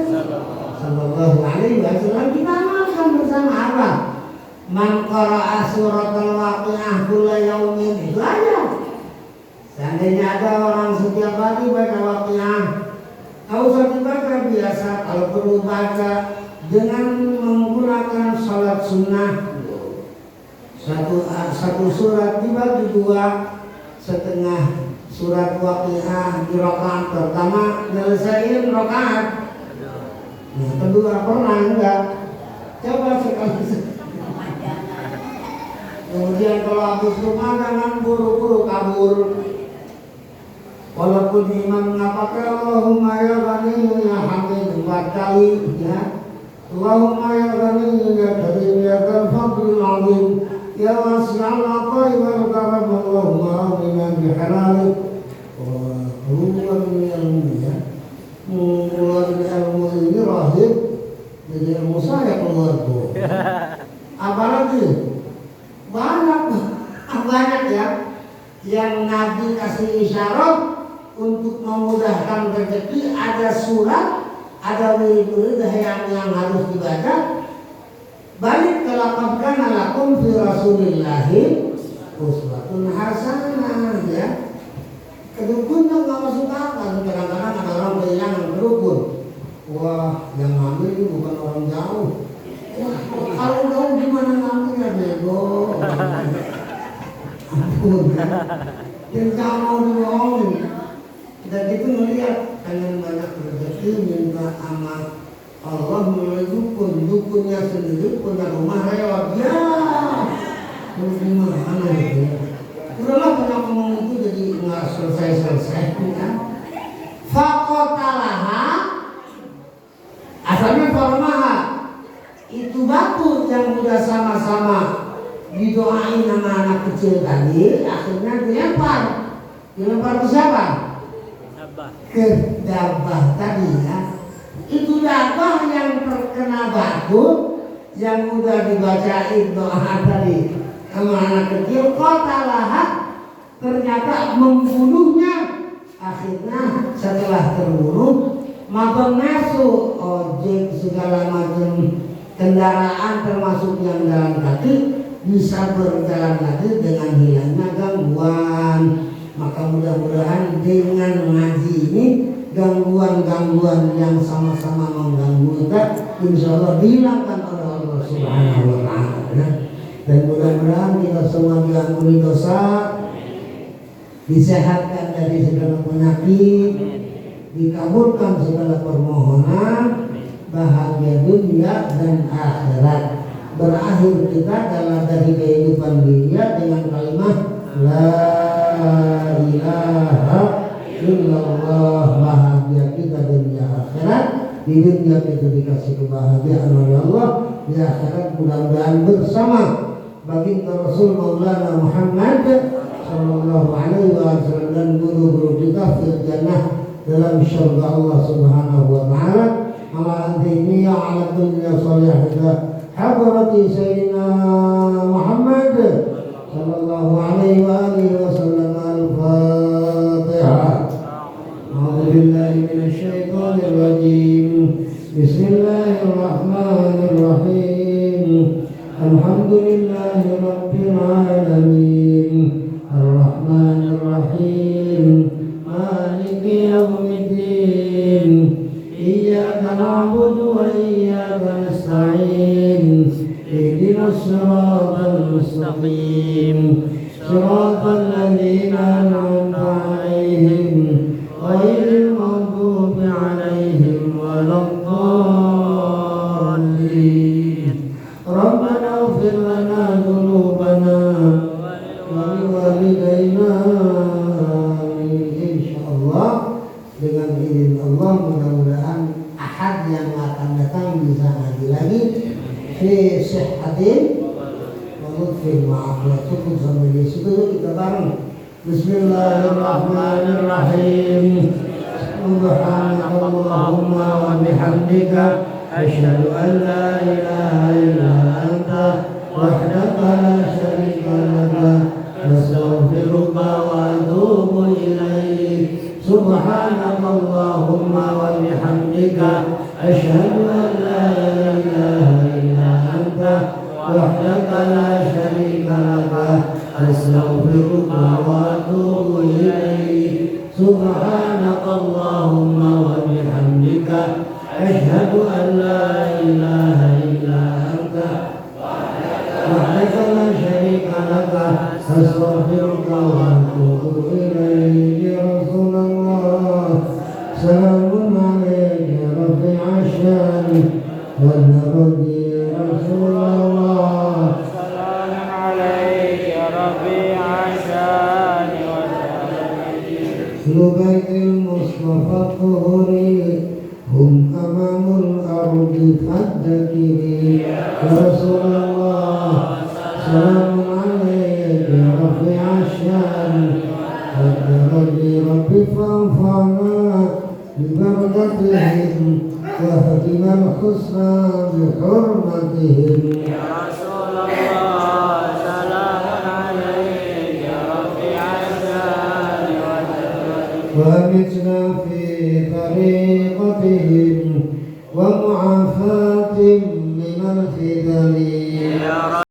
sallallahu alaihi wasallam, kita amalkan bersama apa? Man qara'a suratul waqi'ah kulla yaumin, itu aja. Seandainya ada orang setiap hari baca waqi'ah, nggak usah dibaca biasa, kalau perlu baca dengan menggunakan salat sunnah. Satu surat dibagi dua, setengah surat waqi'ah di rakaat pertama nyelesain rakaat. Nah, kedua pernah enggak? Coba sekali. Kemudian kalau habis rumah jangan buru-buru kabur. Walaupun imam mengatakan Allahumma ya Ghani ya Hamid 4 kali, ya. Allahumma ya Ghani ya Karim ya Dzal Fadlil Azim ya wasi'al 'atai wal karam Allahumma amina bi halalik. Keluar dari ilmu, ya. Keluar dari ilmu ini rahib, jadi ilmu saya keluar tuh. Apalagi banyak ya yang Nabi kasih isyarat untuk memudahkan rezeki. Ada surat, ada wirid-wirid yang harus dibaca. Balik ke laqad kana lakum fi Rasulillahi uswatun hasanah, ya. Kedukun tuh nggak masuk akal. Kadang-kadang ada orang kehilangan kedukun. Wah, yang ngambil ini bukan orang jauh. Kalau jauh gimana ngambilnya, bego? Ampun, yang gak mau dibohongin. Dan itu melihat pengen banyak rezeki, minta sama Allah melalui dukun. Dukunnya sendiri punya rumah lewat, ya. Terus gimana itu? Udahlah banyak ngomong itu jadi nggak selesai-selesai, kan? Fakotalaha, asalnya formaha, itu batu yang udah sama-sama didoain sama anak kecil tadi, akhirnya dilempar ke siapa? Dabah. Ke dabah tadi, ya. Itu dabah yang terkena batu yang udah dibacain doa tadi sama anak kecil, qatalaha, ternyata membunuhnya. Akhirnya setelah terbunuh, makan nasu, ojek segala macam kendaraan termasuk yang jalan kaki bisa berjalan lagi dengan hilangnya gangguan. Maka mudah-mudahan dengan mengaji ini gangguan-gangguan yang sama-sama mengganggu kita insya Allah dihilangkan oleh Allah Subhanahu wa Ta'ala. Dan mudah-mudahan kita semua diampuni dosa, disehatkan dari segala penyakit, dikabulkan segala permohonan, bahagia dunia dan akhirat. Berakhir kita dalam dari kehidupan dunia dengan kalimat la ilaha illallah. Bahagia kita dunia akhirat. Di dunia kita dikasih kebahagiaan oleh Allah, di akhirat mudah-mudahan bersama baginda Rasul Maulana Muhammad sallallahu alaihi wasallam dan guru-guru kita fil jannah dalam syurga Allah Subhanahu wa Ta'ala. Ala antimiyya ala dunya salihah hadrati Sayyidina Muhammad sallallahu alaihi wa alihi wasallam. Al-Fatihah. A'udzu billahi minasy syaithanir rajim. Bismillahirrahmanirrahim. Alhamdulillahi rabbil alamin. Ar-Rahmanir Rahim. Maliki yaumiddin. Iyyaka na'budu wa iyyaka nasta'in. Ihdinas siratal mustaqim. Siratal ladzina an'amta 'alaihim ghairil maghdubi 'alaihim waladdallin. Rabbana ighfir lana dhunubana wa liwalidayna. Insyaallah dengan izin Allah mudah-mudahan Ahad yang akan datang bisa ngaji lagi fi sihhatin wa lutfin wa afiyah. Cukup sampai di situ, kita bareng. Bismillahirrahmanirrahim. Subhanakallahumma wa bihamdika asyhadu an la ilaha illa anta wahdaka la syarika laka astaghfiruka wa atubu ilaik. Subhana وحدك لا شريك لك أستغفرك وأتوب إليك سبحانك اللهم وبحمدك أشهد أن لا إله إلا أنت وحدك لا شريك لك أستغفرك وأتوب إليك يا رسول الله سلام عليك يا رفيع الشان والنبي يا رسول الله سلام عليك يا رفيع الشان أهل بيت المصطفى الطهري هم أمام الأرض فالذكرين يا رسول الله سلام عليك يا رفيع الشان والنبي رب فانفعنا ببركتهم واهدنا الحسنى بحرمتهم يا رسول الله سلام عليك يا رفيع الشان وأمتنا في طريقتهم ومعافاة من الفتن